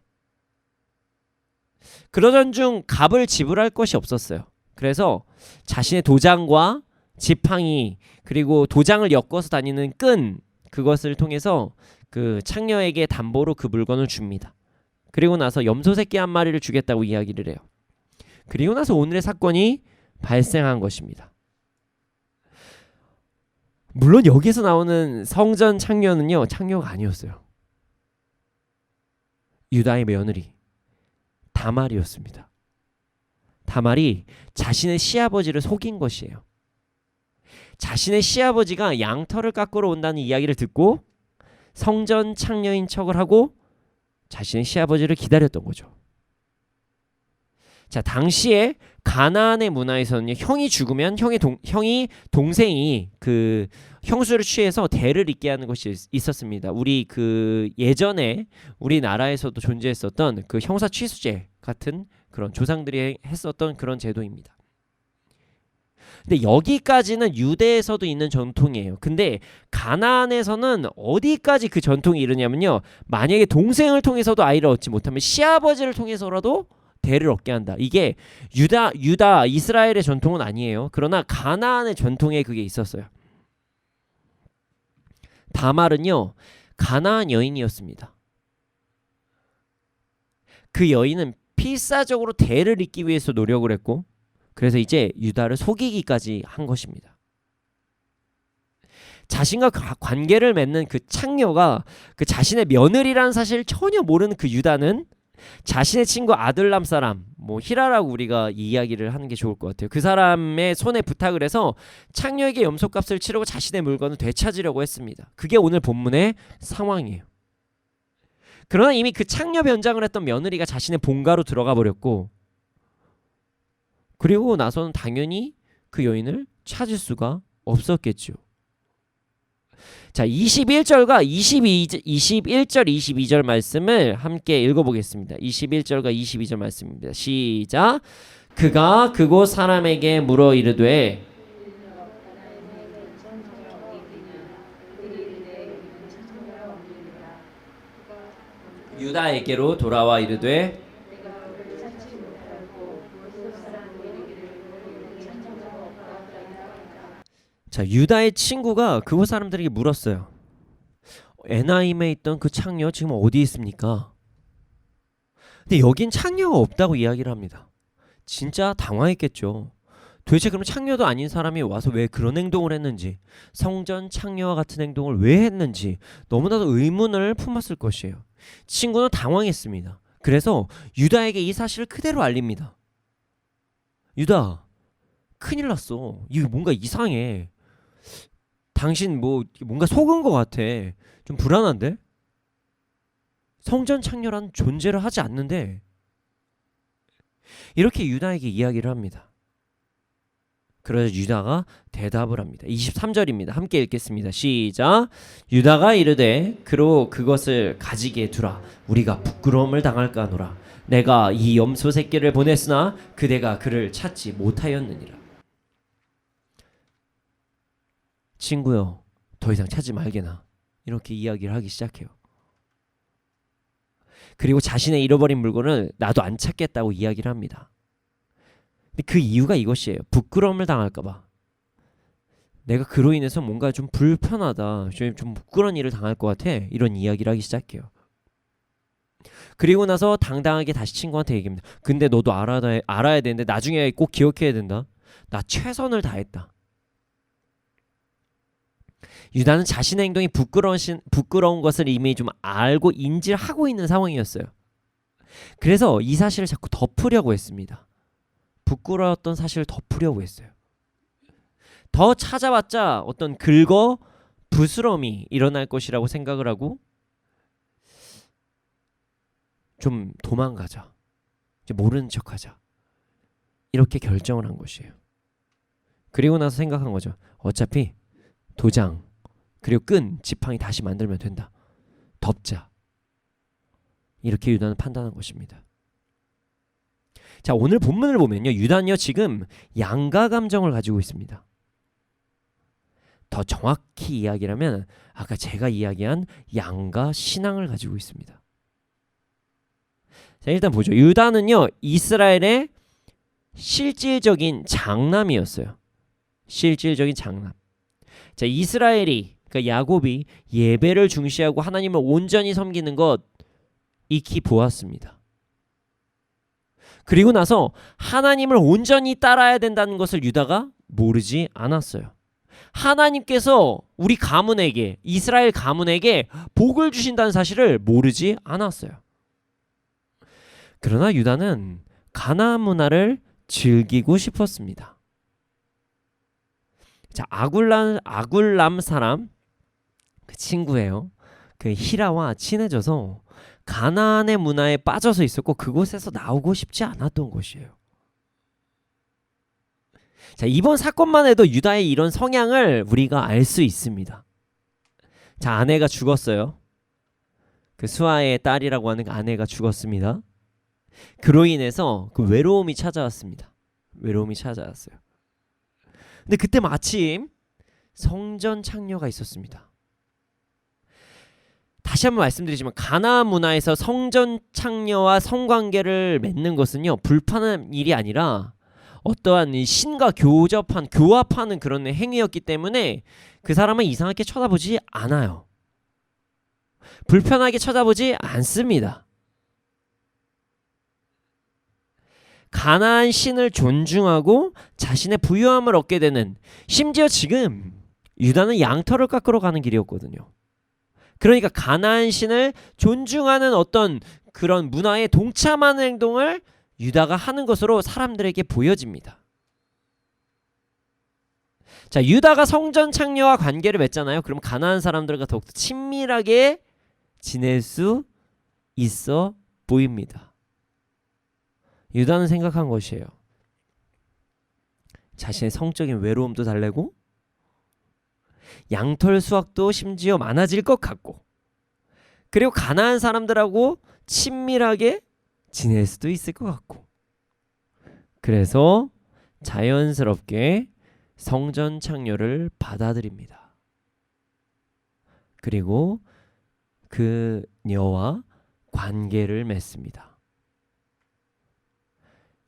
Speaker 1: 그러던 중 값을 지불할 것이 없었어요. 그래서 자신의 도장과 지팡이 그리고 도장을 엮어서 다니는 끈, 그것을 통해서 그 창녀에게 담보로 그 물건을 줍니다. 그리고 나서 염소 새끼 한 마리를 주겠다고 이야기를 해요. 그리고 나서 오늘의 사건이 발생한 것입니다. 물론 여기서 나오는 성전 창녀는요, 창녀가 아니었어요. 유다의 며느리 다말이었습니다. 다말이 자신의 시아버지를 속인 것이에요. 자신의 시아버지가 양털을 깎으러 온다는 이야기를 듣고 성전 창녀인 척을 하고 자신의 시아버지를 기다렸던 거죠. 자, 당시에 가나안의 문화에서는 형이 죽으면 형이 동생이 그 형수를 취해서 대를 잇게 하는 것이 있었습니다. 우리 그 예전에 우리나라에서도 존재했었던 그 형사 취수제 같은 그런 조상들이 했었던 그런 제도입니다. 근데 여기까지는 유대에서도 있는 전통이에요. 근데 가나안에서는 어디까지 그 전통이 이르냐면요, 만약에 동생을 통해서도 아이를 얻지 못하면 시아버지를 통해서라도 대를 얻게 한다. 이게 유다 이스라엘의 전통은 아니에요. 그러나 가나안의 전통에 그게 있었어요. 다말은요 가나안 여인이었습니다. 그 여인은 필사적으로 대를 잇기 위해서 노력을 했고, 그래서 이제 유다를 속이기까지 한 것입니다. 자신과 관계를 맺는 그 창녀가 그 자신의 며느리라는 사실을 전혀 모르는 그 유다는 자신의 친구 아둘람 사람, 뭐 히라라고 우리가 이 이야기를 하는 게 좋을 것 같아요. 그 사람의 손에 부탁을 해서 창녀에게 염소값을 치르고 자신의 물건을 되찾으려고 했습니다. 그게 오늘 본문의 상황이에요. 그러나 이미 그 창녀 변장을 했던 며느리가 자신의 본가로 들어가 버렸고, 그리고 나서는 당연히 그 여인을 찾을 수가 없었겠죠. 자, 21절과 21절 22절 말씀을 함께 읽어보겠습니다. 21절과 22절 말씀입니다. 시작. 그가 그곳 사람에게 물어 이르되 유다에게로 돌아와 이르되 자, 유다의 친구가 그곳 사람들에게 물었어요. 에나임에 있던 그 창녀 지금 어디 있습니까? 근데 여긴 창녀가 없다고 이야기를 합니다. 진짜 당황했겠죠. 도대체 그럼 창녀도 아닌 사람이 와서 왜 그런 행동을 했는지, 성전 창녀와 같은 행동을 왜 했는지 너무나도 의문을 품었을 것이에요. 친구는 당황했습니다. 그래서 유다에게 이 사실을 그대로 알립니다. 유다, 큰일 났어. 이거 뭔가 이상해. 당신 뭐 뭔가 속은 것 같아. 좀 불안한데? 성전 창녀란 존재를 하지 않는데 이렇게 유다에게 이야기를 합니다. 그러자 유다가 대답을 합니다. 23절입니다. 함께 읽겠습니다. 시작. 유다가 이르되 그로 그것을 가지게 두라. 우리가 부끄러움을 당할까 하노라. 내가 이 염소 새끼를 보냈으나 그대가 그를 찾지 못하였느니라. 친구여, 더 이상 찾지 말게나. 이렇게 이야기를 하기 시작해요. 그리고 자신의 잃어버린 물건을 나도 안 찾겠다고 이야기를 합니다. 근데 그 이유가 이것이에요. 부끄러움을 당할까 봐. 내가 그로 인해서 뭔가 좀 불편하다, 좀 부끄러운 일을 당할 것 같아. 이런 이야기를 하기 시작해요. 그리고 나서 당당하게 다시 친구한테 얘기합니다. 근데 너도 알아야 되는데 나중에 꼭 기억해야 된다. 나 최선을 다했다. 유다는 자신의 행동이 부끄러운 것을 이미 좀 알고 인지를 하고 있는 상황이었어요. 그래서 이 사실을 자꾸 덮으려고 했습니다. 부끄러웠던 사실을 덮으려고 했어요. 더 찾아봤자 어떤 부스럼이 일어날 것이라고 생각을 하고 좀 도망가자. 이제 모르는 척하자. 이렇게 결정을 한 것이에요. 그리고 나서 생각한 거죠. 어차피 도장 그리고 끈, 지팡이 다시 만들면 된다. 덮자. 이렇게 유다는 판단한 것입니다. 자, 오늘 본문을 보면요. 유다는요 지금 양가 감정을 가지고 있습니다. 더 정확히 이야기하면 아까 제가 이야기한 양가 신앙을 가지고 있습니다. 자, 일단 보죠. 유다는요 이스라엘의 실질적인 장남이었어요. 실질적인 장남. 자, 이스라엘이 그러니까 야곱이 예배를 중시하고 하나님을 온전히 섬기는 것 익히 보았습니다. 그리고 나서 하나님을 온전히 따라야 된다는 것을 유다가 모르지 않았어요. 하나님께서 우리 가문에게, 이스라엘 가문에게 복을 주신다는 사실을 모르지 않았어요. 그러나 유다는 가나안 문화를 즐기고 싶었습니다. 자, 아굴람 사람 그 친구예요. 그 히라와 친해져서 가나안의 문화에 빠져서 있었고 그곳에서 나오고 싶지 않았던 것이에요. 자, 이번 사건만 해도 유다의 이런 성향을 우리가 알 수 있습니다. 자, 아내가 죽었어요. 그 수아의 딸이라고 하는 아내가 죽었습니다. 그로 인해서 그 외로움이 찾아왔습니다. 외로움이 찾아왔어요. 근데 그때 마침 성전 창녀가 있었습니다. 다시 한번 말씀드리지만 가나안 문화에서 성전 창녀와 성관계를 맺는 것은요 불편한 일이 아니라 어떠한 신과 교합하는 그런 행위였기 때문에 그 사람은 이상하게 쳐다보지 않아요. 불편하게 쳐다보지 않습니다. 가나안 신을 존중하고 자신의 부유함을 얻게 되는, 심지어 지금 유다는 양털을 깎으러 가는 길이었거든요. 그러니까 가나안 신을 존중하는 어떤 그런 문화에 동참하는 행동을 유다가 하는 것으로 사람들에게 보여집니다. 자, 유다가 성전 창녀와 관계를 맺잖아요. 그럼 가나안 사람들과 더욱더 친밀하게 지낼 수 있어 보입니다. 유다는 생각한 것이에요. 자신의 성적인 외로움도 달래고 양털 수확도 심지어 많아질 것 같고, 그리고 가나안 사람들하고 친밀하게 지낼 수도 있을 것 같고, 그래서 자연스럽게 성전 창녀를 받아들입니다. 그리고 그녀와 관계를 맺습니다.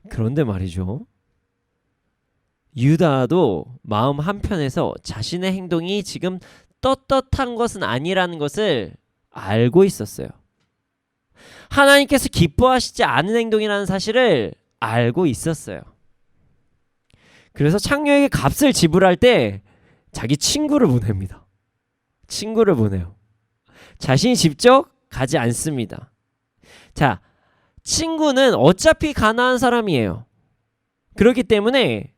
Speaker 1: 그런데 말이죠. 유다도 마음 한편에서 자신의 행동이 지금 떳떳한 것은 아니라는 것을 알고 있었어요. 하나님께서 기뻐하시지 않은 행동이라는 사실을 알고 있었어요. 그래서 창녀에게 값을 지불할 때 자기 친구를 보냅니다. 친구를 보내요. 자신이 직접 가지 않습니다. 자, 친구는 어차피 가난한 사람이에요. 그렇기 때문에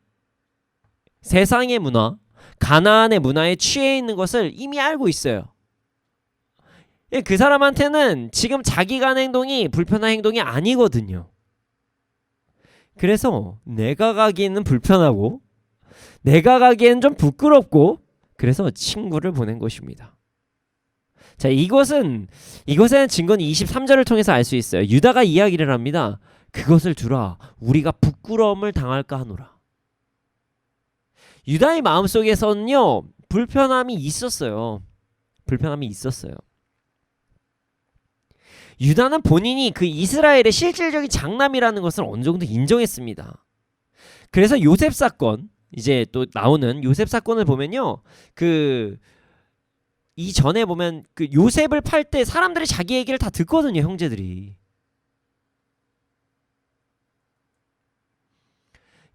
Speaker 1: 세상의 문화, 가나안의 문화에 취해 있는 것을 이미 알고 있어요. 그 사람한테는 지금 자기가 하는 행동이 불편한 행동이 아니거든요. 그래서 내가 가기에는 불편하고 내가 가기에는 좀 부끄럽고 그래서 친구를 보낸 것입니다. 자, 이것에 대한 증거는 23절을 통해서 알 수 있어요. 유다가 이야기를 합니다. 그것을 두라. 우리가 부끄러움을 당할까 하노라. 유다의 마음속에서는요. 불편함이 있었어요. 유다는 본인이 그 이스라엘의 실질적인 장남이라는 것을 어느 정도 인정했습니다. 그래서 요셉 사건, 이제 또 나오는 요셉 사건을 보면요. 이전에 보면 그 요셉을 팔 때 사람들이 자기 얘기를 다 듣거든요. 형제들이.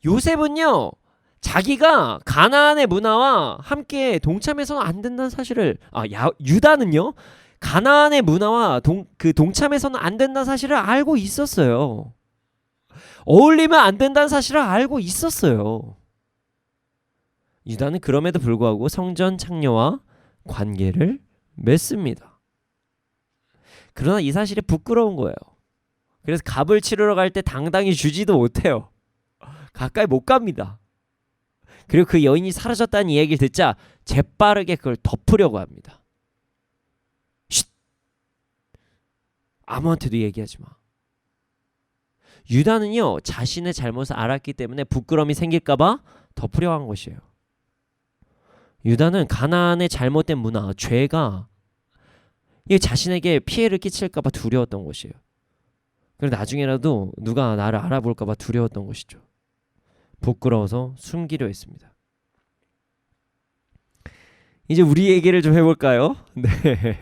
Speaker 1: 요셉은요. 자기가 가나안의 문화와 함께 동참해서는 안 된다는 사실을 유다는요. 가나안의 문화와 동참해서는 안 된다는 사실을 알고 있었어요. 어울리면 안 된다는 사실을 알고 있었어요. 유다는 그럼에도 불구하고 성전 창녀와 관계를 맺습니다. 그러나 이 사실이 부끄러운 거예요. 그래서 값을 치르러 갈 때 당당히 주지도 못해요. 가까이 못 갑니다. 그리고 그 여인이 사라졌다는 이야기를 듣자 재빠르게 그걸 덮으려고 합니다. 쉿! 아무한테도 얘기하지 마. 유다는요, 자신의 잘못을 알았기 때문에 부끄러움이 생길까봐 덮으려고 한 것이에요. 유다는 가나안의 잘못된 문화, 죄가 자신에게 피해를 끼칠까봐 두려웠던 것이에요. 그리고 나중에라도 누가 나를 알아볼까봐 두려웠던 것이죠. 부끄러워서 숨기려 했습니다. 이제 우리 얘기를 좀 해볼까요? 네.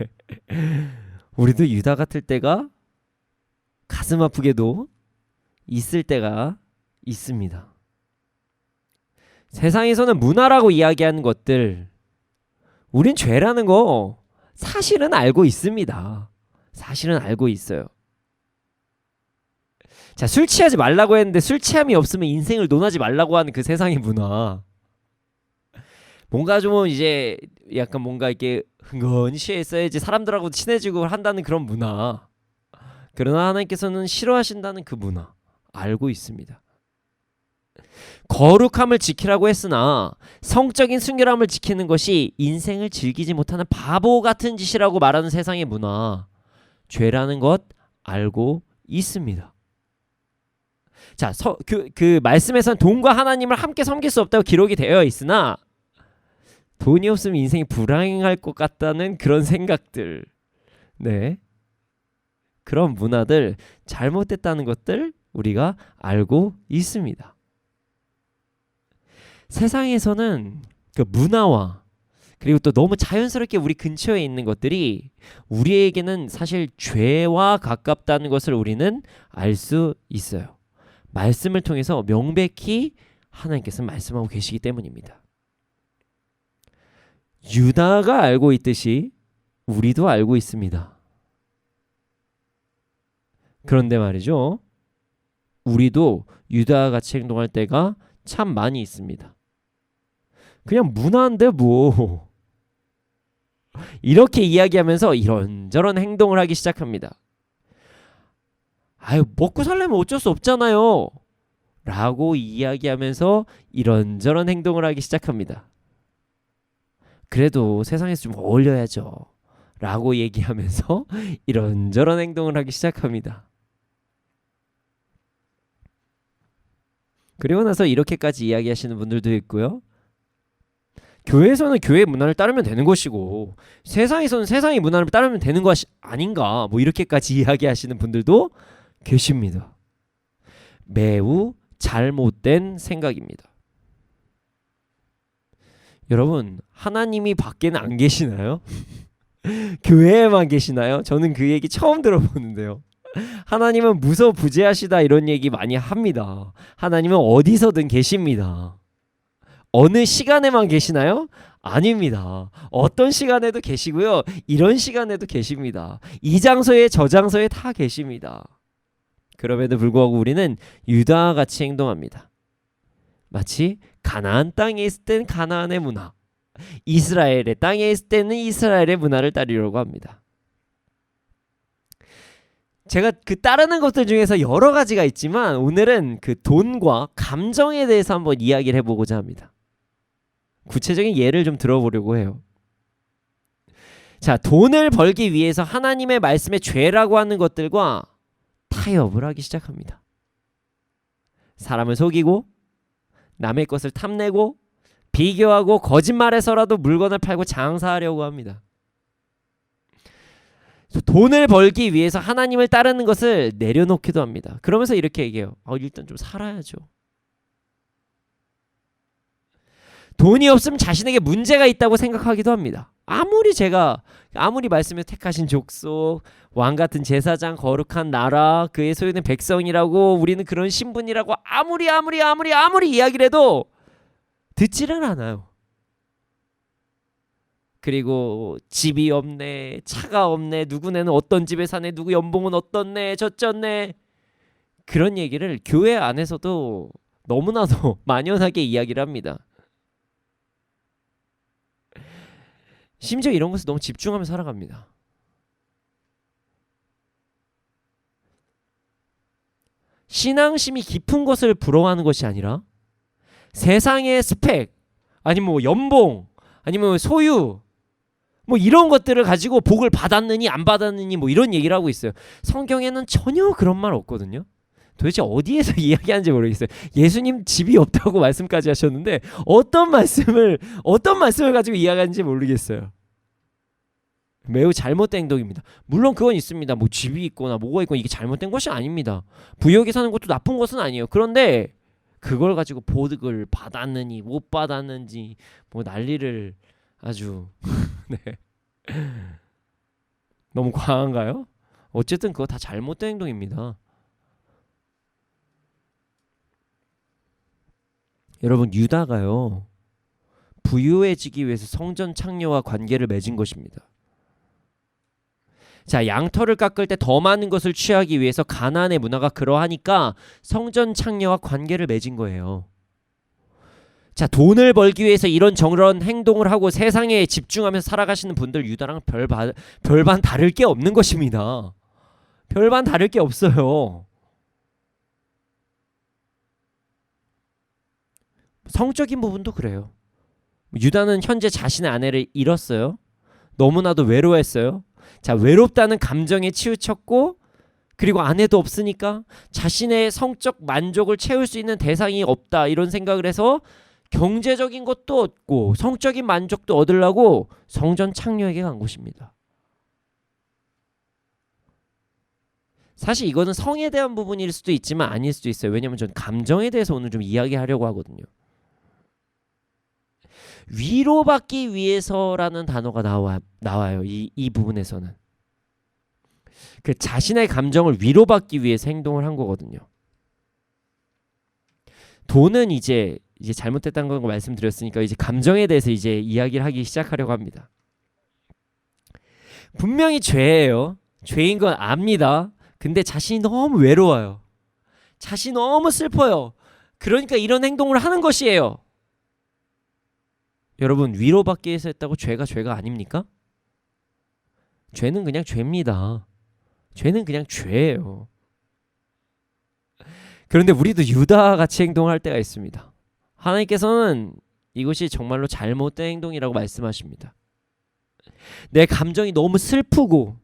Speaker 1: 우리도 유다 같을 때가 가슴 아프게도 있을 때가 있습니다. 세상에서는 문화라고 이야기하는 것들, 우린 죄라는 거 사실은 알고 있습니다. 사실은 알고 있어요. 자, 술 취하지 말라고 했는데 술 취함이 없으면 인생을 논하지 말라고 하는 그 세상의 문화. 뭔가 좀 이제 약간 뭔가 이렇게 흥건히 취했어야지 사람들하고 친해지고 한다는 그런 문화. 그러나 하나님께서는 싫어하신다는 그 문화 알고 있습니다. 거룩함을 지키라고 했으나 성적인 순결함을 지키는 것이 인생을 즐기지 못하는 바보 같은 짓이라고 말하는 세상의 문화, 죄라는 것 알고 있습니다. 자, 그 말씀에서는 돈과 하나님을 함께 섬길 수 없다고 기록이 되어 있으나 돈이 없으면 인생이 불행할 것 같다는 그런 생각들, 네, 그런 문화들, 잘못됐다는 것들 우리가 알고 있습니다. 세상에서는 그 문화와 그리고 또 너무 자연스럽게 우리 근처에 있는 것들이 우리에게는 사실 죄와 가깝다는 것을 우리는 알 수 있어요. 말씀을 통해서 명백히 하나님께서는 말씀하고 계시기 때문입니다. 유다가 알고 있듯이 우리도 알고 있습니다. 그런데 말이죠. 우리도 유다와 같이 행동할 때가 참 많이 있습니다. 그냥 문화인데 뭐 이렇게 이야기하면서 이런저런 행동을 하기 시작합니다. 아유, 먹고 살려면 어쩔 수 없잖아요 라고 이야기하면서 이런저런 행동을 하기 시작합니다. 그래도 세상에서 좀 어울려야죠 라고 얘기하면서 이런저런 행동을 하기 시작합니다. 그리고 나서 이렇게까지 이야기하시는 분들도 있고요. 교회에서는 교회의 문화를 따르면 되는 것이고 세상에서는 세상의 문화를 따르면 되는 것이 아닌가, 뭐 이렇게까지 이야기하시는 분들도 계십니다. 매우 잘못된 생각입니다. 여러분, 하나님이 밖에는 안 계시나요? 교회에만 계시나요? 저는 그 얘기 처음 들어보는데요. 하나님은 무소부재하시다 이런 얘기 많이 합니다. 하나님은 어디서든 계십니다. 어느 시간에만 계시나요? 아닙니다. 어떤 시간에도 계시고요. 이런 시간에도 계십니다. 이 장소에 저 장소에 다 계십니다. 그럼에도 불구하고 우리는 유다와 같이 행동합니다. 마치 가나안 땅에 있을 땐 가나안의 문화, 이스라엘의 땅에 있을 때는 이스라엘의 문화를 따르려고 합니다. 제가 그 따르는 것들 중에서 여러 가지가 있지만 오늘은 그 돈과 감정에 대해서 한번 이야기를 해보고자 합니다. 구체적인 예를 좀 들어보려고 해요. 자, 돈을 벌기 위해서 하나님의 말씀에 죄라고 하는 것들과 타협을 하기 시작합니다. 사람을 속이고 남의 것을 탐내고 비교하고 거짓말해서라도 물건을 팔고 장사하려고 합니다. 돈을 벌기 위해서 하나님을 따르는 것을 내려놓기도 합니다. 그러면서 이렇게 얘기해요. 일단 좀 살아야죠. 돈이 없으면 자신에게 문제가 있다고 생각하기도 합니다. 아무리 말씀에 택하신 족속, 왕같은 제사장, 거룩한 나라, 그의 소유는 백성이라고, 우리는 그런 신분이라고 아무리 이야기를 해도 듣지를 않아요. 그리고 집이 없네, 차가 없네, 누구네는 어떤 집에 사네, 누구 연봉은 어떻네, 저쩌네, 그런 얘기를 교회 안에서도 너무나도 만연하게 이야기를 합니다. 심지어 이런 것을 너무 집중하며 살아갑니다. 신앙심이 깊은 것을 부러워하는 것이 아니라 세상의 스펙, 아니면 뭐 연봉, 아니면 소유, 뭐 이런 것들을 가지고 복을 받았느니 안 받았느니 뭐 이런 얘기를 하고 있어요. 성경에는 전혀 그런 말 없거든요. 도대체 어디에서 이야기하는지 모르겠어요. 예수님 집이 없다고 말씀까지 하셨는데 어떤 말씀을 가지고 이야기하는지 모르겠어요. 매우 잘못된 행동입니다. 물론 그건 있습니다. 뭐 집이 있거나 뭐가 있거나 이게 잘못된 것이 아닙니다. 부유하게 사는 것도 나쁜 것은 아니에요. 그런데 그걸 가지고 복을 받았느니 못 받았는지 뭐 난리를 아주 네. 너무 과한가요? 어쨌든 그거 다 잘못된 행동입니다. 여러분, 유다가요 부유해지기 위해서 성전 창녀와 관계를 맺은 것입니다. 자, 양털을 깎을 때 더 많은 것을 취하기 위해서 가나안의 문화가 그러하니까 성전 창녀와 관계를 맺은 거예요. 자, 돈을 벌기 위해서 이런 행동을 하고 세상에 집중하면서 살아가시는 분들 유다랑 별반 다를 게 없는 것입니다. 별반 다를 게 없어요. 성적인 부분도 그래요. 유다는 현재 자신의 아내를 잃었어요. 너무나도 외로워했어요. 자, 외롭다는 감정에 치우쳤고, 그리고 아내도 없으니까 자신의 성적 만족을 채울 수 있는 대상이 없다 이런 생각을 해서 경제적인 것도 얻고 성적인 만족도 얻으려고 성전 창녀에게 간 것입니다. 사실 이거는 성에 대한 부분일 수도 있지만 아닐 수도 있어요. 왜냐하면 전 감정에 대해서 오늘 좀 이야기하려고 하거든요. 위로받기 위해서라는 단어가 나와요. 이 부분에서는 그 자신의 감정을 위로받기 위해서 행동을 한 거거든요. 돈은 이제 잘못됐다는 걸 말씀드렸으니까 이제 감정에 대해서 이제 이야기를 하기 시작하려고 합니다. 분명히 죄예요. 죄인 건 압니다. 근데 자신이 너무 외로워요. 자신이 너무 슬퍼요. 그러니까 이런 행동을 하는 것이에요. 여러분, 위로받기 위해서 했다고 죄가 아닙니까? 죄는 그냥 죄입니다. 죄는 그냥 죄예요. 그런데 우리도 유다와 같이 행동할 때가 있습니다. 하나님께서는 이것이 정말로 잘못된 행동이라고 말씀하십니다. 내 감정이 너무 슬프고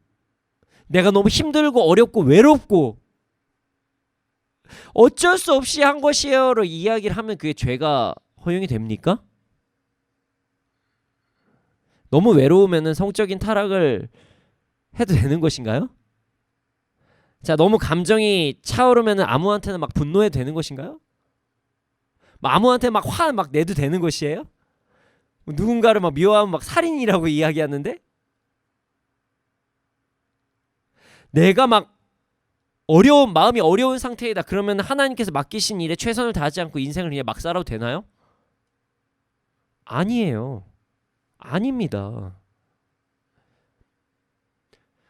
Speaker 1: 내가 너무 힘들고 어렵고 외롭고 어쩔 수 없이 한 것이에요로 이야기를 하면 그게 죄가 허용이 됩니까? 너무 외로우면은 성적인 타락을 해도 되는 것인가요? 자, 너무 감정이 차오르면은 아무한테나 막 분노해도 되는 것인가요? 막 아무한테 막 화 막 내도 되는 것이에요? 누군가를 막 미워하면 막 살인이라고 이야기하는데, 내가 막 마음이 어려운 상태이다 그러면 하나님께서 맡기신 일에 최선을 다하지 않고 인생을 그냥 막 살아도 되나요? 아니에요. 아닙니다.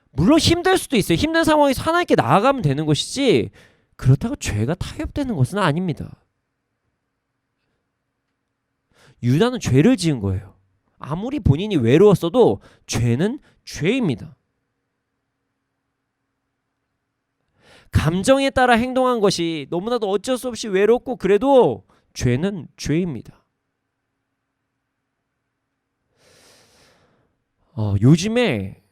Speaker 1: 물론 힘들 수도 있어요. 힘든 상황에서 하나님께 나아가면 되는 것이지, 그렇다고 죄가 타협되는 것은 아닙니다. 유다는 죄를 지은 거예요. 아무리 본인이 외로웠어도 죄는 죄입니다. 감정에 따라 행동한 것이 너무나도 어쩔 수 없이 외롭고 그래도 죄는 죄입니다. 요즘에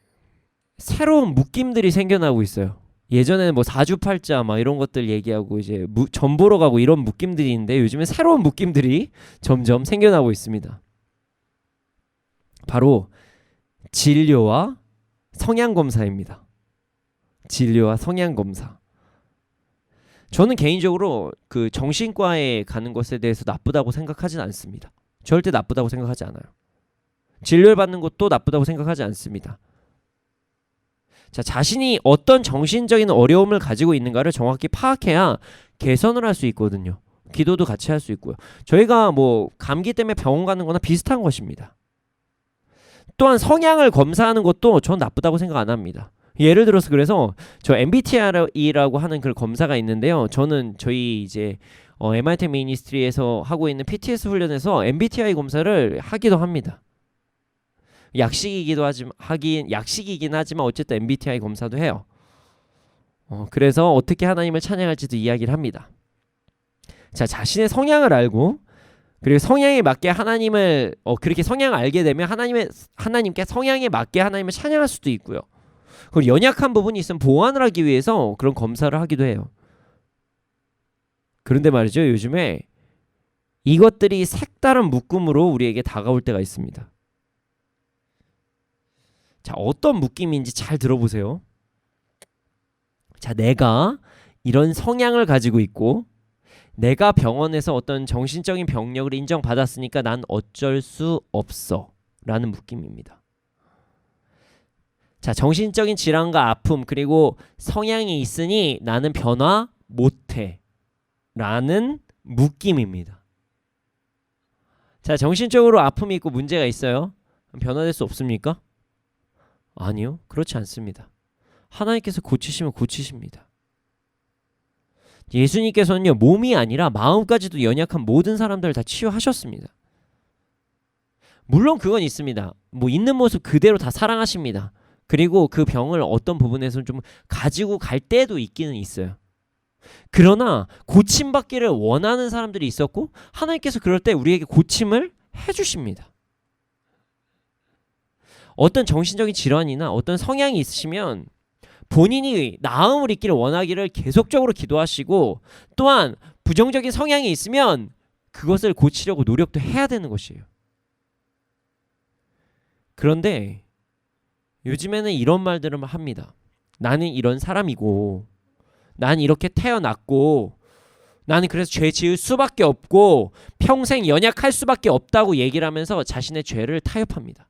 Speaker 1: 새로운 묶임들이 생겨나고 있어요. 예전에는 뭐 사주팔자 막 이런 것들 얘기하고 이제 점 보러 가고 이런 묶임들이 있는데, 요즘에 새로운 묶임들이 점점 생겨나고 있습니다. 바로 진료와 성향검사입니다. 진료와 성향검사. 저는 개인적으로 그 정신과에 가는 것에 대해서 나쁘다고 생각하진 않습니다. 절대 나쁘다고 생각하지 않아요. 진료를 받는 것도 나쁘다고 생각하지 않습니다. 자, 자신이 어떤 정신적인 어려움을 가지고 있는가를 정확히 파악해야 개선을 할 수 있거든요. 기도도 같이 할 수 있고요. 저희가 뭐 감기 때문에 병원 가는 거나 비슷한 것입니다. 또한 성향을 검사하는 것도 전 나쁘다고 생각 안 합니다. 예를 들어서 그래서 저 MBTI라고 하는 그 검사가 있는데요. 저는 저희 이제 MIT 미니스트리에서 하고 있는 PTS 훈련에서 MBTI 검사를 하기도 합니다. 약식이긴 하지만 어쨌든 MBTI 검사도 해요. 그래서 어떻게 하나님을 찬양할지도 이야기를 합니다. 자, 자신의 성향을 알고, 그리고 성향에 맞게 하나님을 그렇게 성향을 알게 되면 하나님께 성향에 맞게 하나님을 찬양할 수도 있고요. 그리고 연약한 부분이 있으면 보완을 하기 위해서 그런 검사를 하기도 해요. 그런데 말이죠, 요즘에 이것들이 색다른 묶음으로 우리에게 다가올 때가 있습니다. 자, 어떤 묶임인지 잘 들어보세요. 자, 내가 이런 성향을 가지고 있고, 내가 병원에서 어떤 정신적인 병력을 인정받았으니까 난 어쩔 수 없어 라는 묶임입니다. 자, 정신적인 질환과 아픔, 그리고 성향이 있으니 나는 변화 못해 라는 묶임입니다. 자, 정신적으로 아픔이 있고 문제가 있어요. 변화될 수 없습니까? 아니요, 그렇지 않습니다. 하나님께서 고치시면 고치십니다. 예수님께서는요, 몸이 아니라 마음까지도 연약한 모든 사람들을 다 치유하셨습니다. 물론 그건 있습니다. 뭐 있는 모습 그대로 다 사랑하십니다. 그리고 그 병을 어떤 부분에서는 좀 가지고 갈 때도 있기는 있어요. 그러나 고침받기를 원하는 사람들이 있었고, 하나님께서 그럴 때 우리에게 고침을 해주십니다. 어떤 정신적인 질환이나 어떤 성향이 있으시면 본인이 나음을 입기를 원하기를 계속적으로 기도하시고, 또한 부정적인 성향이 있으면 그것을 고치려고 노력도 해야 되는 것이에요. 그런데 요즘에는 이런 말들을 합니다. 나는 이런 사람이고, 난 이렇게 태어났고, 나는 그래서 죄 지을 수밖에 없고 평생 연약할 수밖에 없다고 얘기를 하면서 자신의 죄를 타협합니다.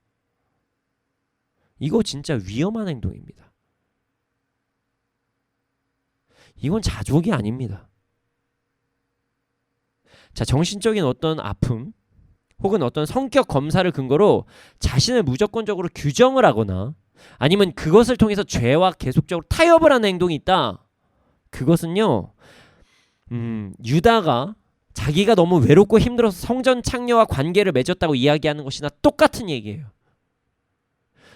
Speaker 1: 이거 진짜 위험한 행동입니다. 이건 자족이 아닙니다. 자, 정신적인 어떤 아픔 혹은 어떤 성격 검사를 근거로 자신을 무조건적으로 규정을 하거나 아니면 그것을 통해서 죄와 계속적으로 타협을 하는 행동이 있다. 그것은요, 유다가 자기가 너무 외롭고 힘들어서 성전 창녀와 관계를 맺었다고 이야기하는 것이나 똑같은 얘기예요.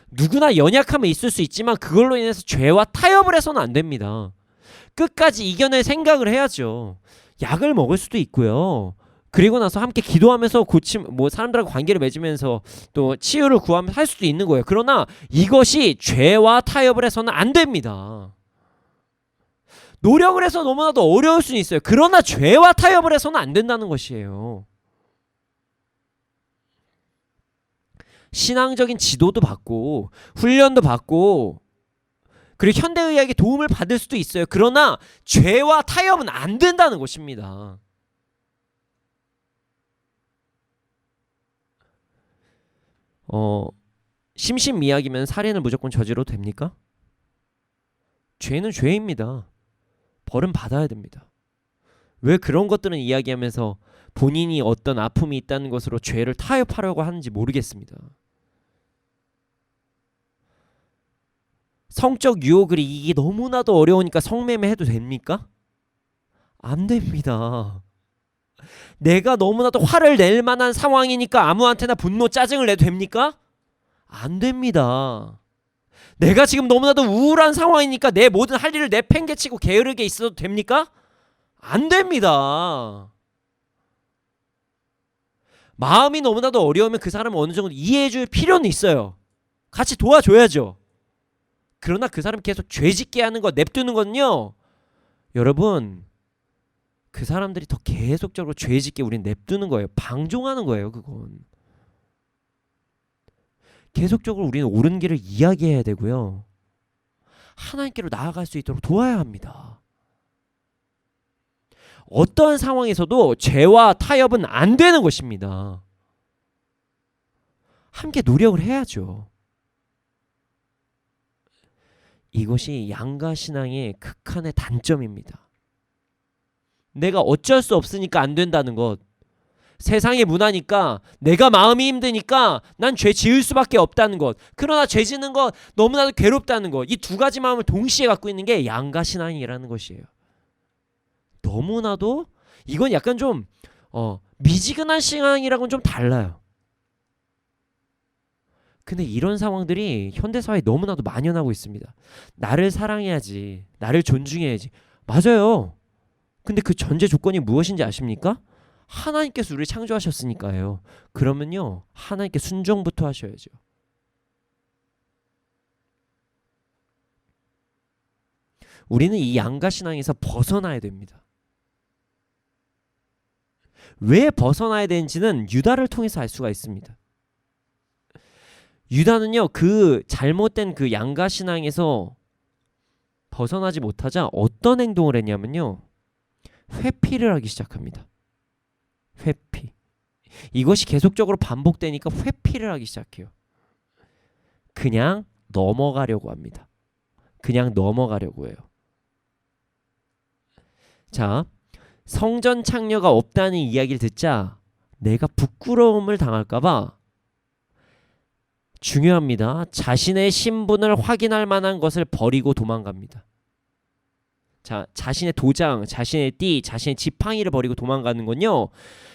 Speaker 1: 누구나 연약함은 있을 수 있지만 그걸로 인해서 죄와 타협을 해서는 안 됩니다. 끝까지 이겨낼 생각을 해야죠. 약을 먹을 수도 있고요. 그리고 나서 함께 기도하면서 사람들하고 관계를 맺으면서 또 치유를 구하면서 할 수도 있는 거예요. 그러나 이것이 죄와 타협을 해서는 안 됩니다. 노력을 해서 너무나도 어려울 수는 있어요. 그러나 죄와 타협을 해서는 안 된다는 것이에요. 신앙적인 지도도 받고 훈련도 받고 그리고 현대의학의 도움을 받을 수도 있어요. 그러나 죄와 타협은 안 된다는 것입니다. 심신미약이면 살인을 무조건 저지러도 됩니까? 죄는 죄입니다. 벌은 받아야 됩니다. 왜 그런 것들은 이야기하면서 본인이 어떤 아픔이 있다는 것으로 죄를 타협하려고 하는지 모르겠습니다. 성적 유혹을 이기기 너무나도 어려우니까 성매매 해도 됩니까? 안 됩니다. 내가 너무나도 화를 낼 만한 상황이니까 아무한테나 분노 짜증을 내도 됩니까? 안 됩니다. 내가 지금 너무나도 우울한 상황이니까 내 모든 할 일을 내팽개치고 게으르게 있어도 됩니까? 안 됩니다. 마음이 너무나도 어려우면 그 사람을 어느 정도 이해해줄 필요는 있어요. 같이 도와줘야죠. 그러나 그 사람 계속 죄짓게 하는 거 냅두는 건요, 여러분, 그 사람들이 더 계속적으로 죄짓게 우린 냅두는 거예요. 방종하는 거예요. 그건 계속적으로 우리는 옳은 길을 이야기해야 되고요, 하나님께로 나아갈 수 있도록 도와야 합니다. 어떠한 상황에서도 죄와 타협은 안 되는 것입니다. 함께 노력을 해야죠. 이것이 양가신앙의 극한의 단점입니다. 내가 어쩔 수 없으니까 안 된다는 것, 세상의 문화니까 내가 마음이 힘드니까 난 죄 지을 수밖에 없다는 것, 그러나 죄 짓는 것 너무나도 괴롭다는 것, 이 두 가지 마음을 동시에 갖고 있는 게 양가신앙이라는 것이에요. 너무나도 이건 약간 좀 미지근한 신앙이랑은 좀 달라요. 근데 이런 상황들이 현대사회에 너무나도 만연하고 있습니다. 나를 사랑해야지, 나를 존중해야지. 맞아요. 근데 그 전제 조건이 무엇인지 아십니까? 하나님께서 우리를 창조하셨으니까요. 그러면요, 하나님께 순종부터 하셔야죠. 우리는 이 양가신앙에서 벗어나야 됩니다. 왜 벗어나야 되는지는 유다를 통해서 알 수가 있습니다. 유다는요, 그 잘못된 그 양가신앙에서 벗어나지 못하자 어떤 행동을 했냐면요, 회피를 하기 시작합니다. 회피. 이것이 계속적으로 반복되니까 회피를 하기 시작해요. 그냥 넘어가려고 합니다. 그냥 넘어가려고 해요. 자, 성전 창녀가 없다는 이야기를 듣자 내가 부끄러움을 당할까봐, 중요합니다, 자신의 신분을 확인할 만한 것을 버리고 도망갑니다. 자, 자신의 도장, 자신의 띠, 자신의 지팡이를 버리고 도망가는 건요,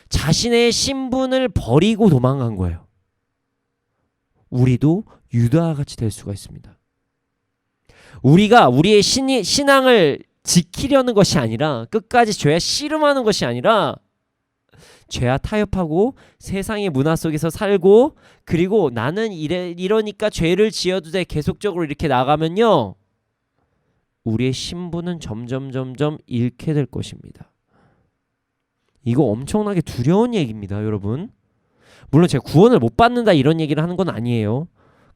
Speaker 1: 자신의 신분을 버리고 도망간 거예요. 우리도 유다와 같이 될 수가 있습니다. 우리가 우리의 신앙을 지키려는 것이 아니라, 끝까지 죄와 씨름하는 것이 아니라, 죄와 타협하고 세상의 문화 속에서 살고, 그리고 나는 이러니까 죄를 지어도 돼 계속적으로 이렇게 나가면요, 우리의 신분은 점점 잃게 될 것입니다. 이거 엄청나게 두려운 얘기입니다, 여러분. 물론 제가 구원을 못 받는다 이런 얘기를 하는 건 아니에요.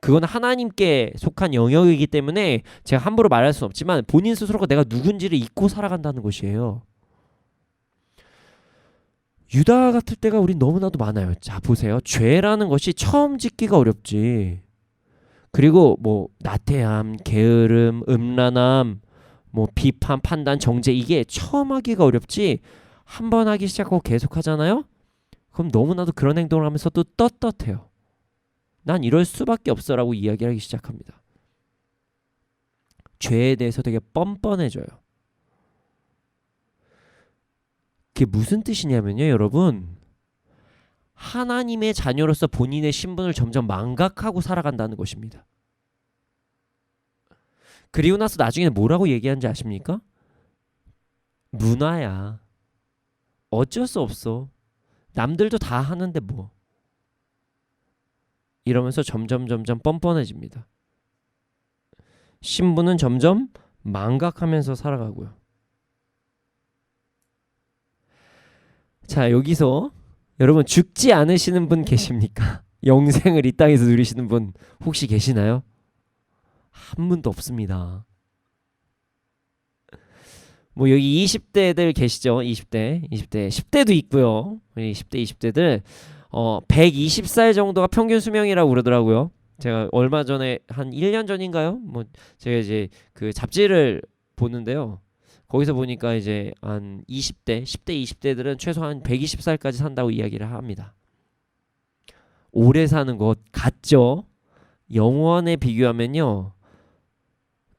Speaker 1: 그건 하나님께 속한 영역이기 때문에 제가 함부로 말할 수는 없지만, 본인 스스로가 내가 누군지를 잊고 살아간다는 것이에요. 유다 같을 때가 우린 너무나도 많아요. 자, 보세요. 죄라는 것이 처음 짓기가 어렵지. 그리고 뭐 나태함, 게으름, 음란함, 뭐 비판, 판단, 정죄, 이게 처음 하기가 어렵지, 한번 하기 시작하고 계속 하잖아요? 그럼 너무나도 그런 행동을 하면서 또 떳떳해요. 난 이럴 수밖에 없어 라고 이야기하기 시작합니다. 죄에 대해서 되게 뻔뻔해져요. 그게 무슨 뜻이냐면요, 여러분, 하나님의 자녀로서 본인의 신분을 점점 망각하고 살아간다는 것입니다. 그리고 나서 나중에는 뭐라고 얘기하는지 아십니까? 문화야, 어쩔 수 없어, 남들도 다 하는데 뭐, 이러면서 점점 뻔뻔해집니다. 신분은 점점 망각하면서 살아가고요. 자, 여기서 여러분 죽지 않으시는 분 계십니까? 영생을 이 땅에서 누리시는 분 혹시 계시나요? 한 분도 없습니다. 뭐 여기 20대들 계시죠? 20대, 10대도 있고요. 10대, 20대들 120살 정도가 평균 수명이라고 그러더라고요. 제가 얼마 전에 한 1년 전인가요? 뭐 제가 이제 그 잡지를 보는데요. 거기서 보니까 이제 한 20대, 10대, 20대들은 최소한 120살까지 산다고 이야기를 합니다. 오래 사는 것 같죠? 영원에 비교하면요.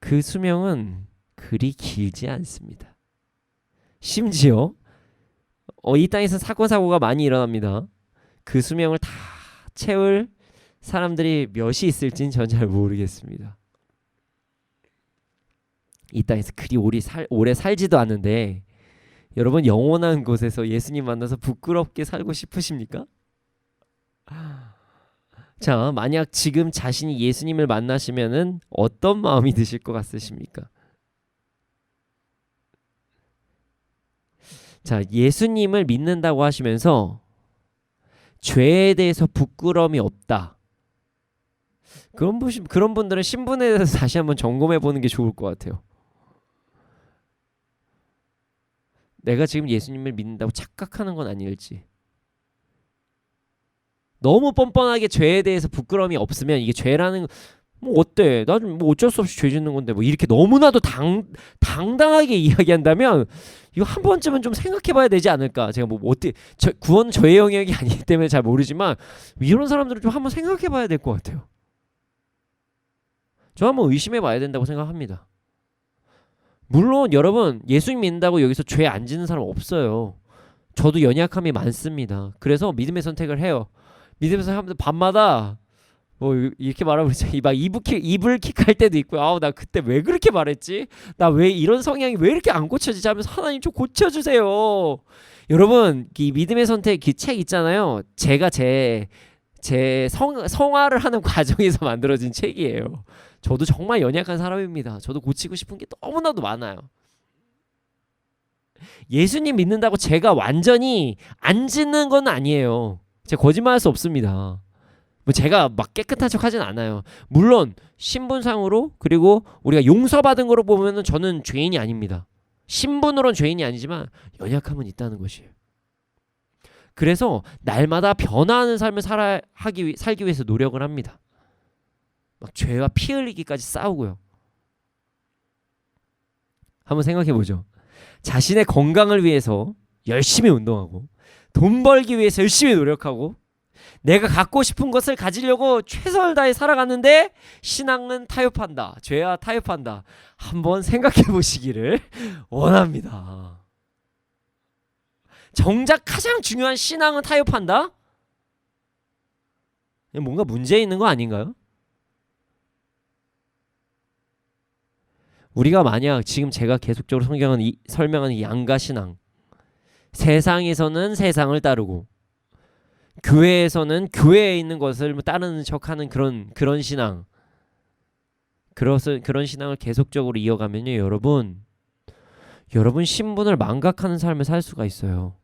Speaker 1: 그 수명은 그리 길지 않습니다. 심지어 이 땅에서 사건 사고가 많이 일어납니다. 그 수명을 다 채울 사람들이 몇이 있을진 전 잘 모르겠습니다. 이 땅에서 그리 오래 살지도 않는데 여러분 영원한 곳에서 예수님 만나서 부끄럽게 살고 싶으십니까? 자, 만약 지금 자신이 예수님을 만나시면은 어떤 마음이 드실 것 같으십니까? 자, 예수님을 믿는다고 하시면서 죄에 대해서 부끄러움이 없다. 그런 분들은 신분에 대해서 다시 한번 점검해 보는 게 좋을 것 같아요. 내가 지금 예수님을 믿는다고 착각하는 건 아닐지. 너무 뻔뻔하게 죄에 대해서 부끄러움이 없으면 이게 죄라는 뭐 어때? 나는 뭐 어쩔 수 없이 죄 짓는 건데 뭐 이렇게 너무나도 당당하게 이야기한다면 이거 한 번쯤은 좀 생각해봐야 되지 않을까? 제가 뭐 어떻게 구원 저의 영역이 아니기 때문에 잘 모르지만 이런 사람들은 좀 한번 생각해봐야 될 것 같아요. 저 한번 의심해봐야 된다고 생각합니다. 물론 여러분 예수님 믿는다고 여기서 죄 안 짓는 사람 없어요. 저도 연약함이 많습니다. 그래서 믿음의 선택을 해요. 믿음의 선택하면서 밤마다 뭐 이렇게 말하면 막 이불킥 할 때도 있고요. 아우 나 그때 왜 그렇게 말했지? 나 왜 이런 성향이 왜 이렇게 안 고쳐지지? 하면서 하나님 좀 고쳐주세요. 여러분 이 믿음의 선택 그 책 있잖아요. 제가 제 성화를 하는 과정에서 만들어진 책이에요. 저도 정말 연약한 사람입니다. 저도 고치고 싶은 게 너무나도 많아요. 예수님 믿는다고 제가 완전히 안 짓는 건 아니에요. 제가 거짓말할 수 없습니다. 뭐 제가 막 깨끗한 척 하진 않아요. 물론 신분상으로 그리고 우리가 용서받은 거로 보면은 저는 죄인이 아닙니다. 신분으로는 죄인이 아니지만 연약함은 있다는 것이에요. 그래서 날마다 변화하는 삶을 살기 위해서 노력을 합니다. 막 죄와 피 흘리기까지 싸우고요. 한번 생각해 보죠. 자신의 건강을 위해서 열심히 운동하고 돈 벌기 위해서 열심히 노력하고 내가 갖고 싶은 것을 가지려고 최선을 다해 살아가는데 신앙은 타협한다. 죄와 타협한다. 한번 생각해 보시기를 원합니다. 정작 가장 중요한 신앙은 타협한다? 뭔가 문제 있는 거 아닌가요? 우리가 만약 지금 제가 계속적으로 설명하는 이 양가신앙, 세상에서는 세상을 따르고 교회에서는 교회에 있는 것을 따르는 척하는 그런 신앙, 그런 신앙을 계속적으로 이어가면요, 여러분 신분을 망각하는 삶을 살 수가 있어요.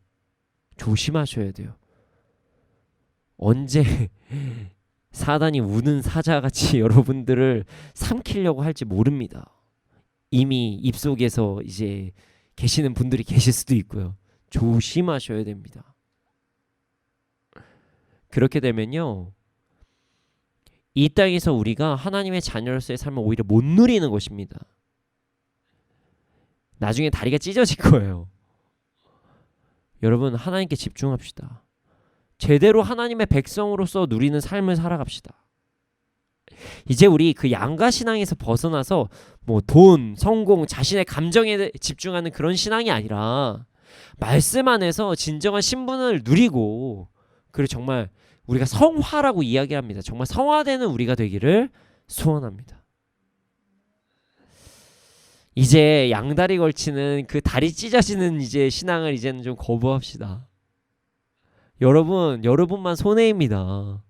Speaker 1: 조심하셔야 돼요. 언제 사단이 우는 사자같이 여러분들을 삼키려고 할지 모릅니다. 이미 입속에서 이제 계시는 분들이 계실 수도 있고요. 조심하셔야 됩니다. 그렇게 되면요, 이 땅에서 우리가 하나님의 자녀로서의 삶을 오히려 못 누리는 것입니다. 나중에 다리가 찢어질 거예요. 여러분 하나님께 집중합시다. 제대로 하나님의 백성으로서 누리는 삶을 살아갑시다. 이제 우리 그 양가신앙에서 벗어나서 뭐 돈, 성공, 자신의 감정에 집중하는 그런 신앙이 아니라 말씀 안에서 진정한 신분을 누리고 그리고 정말 우리가 성화라고 이야기합니다. 정말 성화되는 우리가 되기를 소원합니다. 이제 양다리 걸치는 그 다리 찢어지는 이제 신앙을 이제는 좀 거부합시다. 여러분만 손해입니다.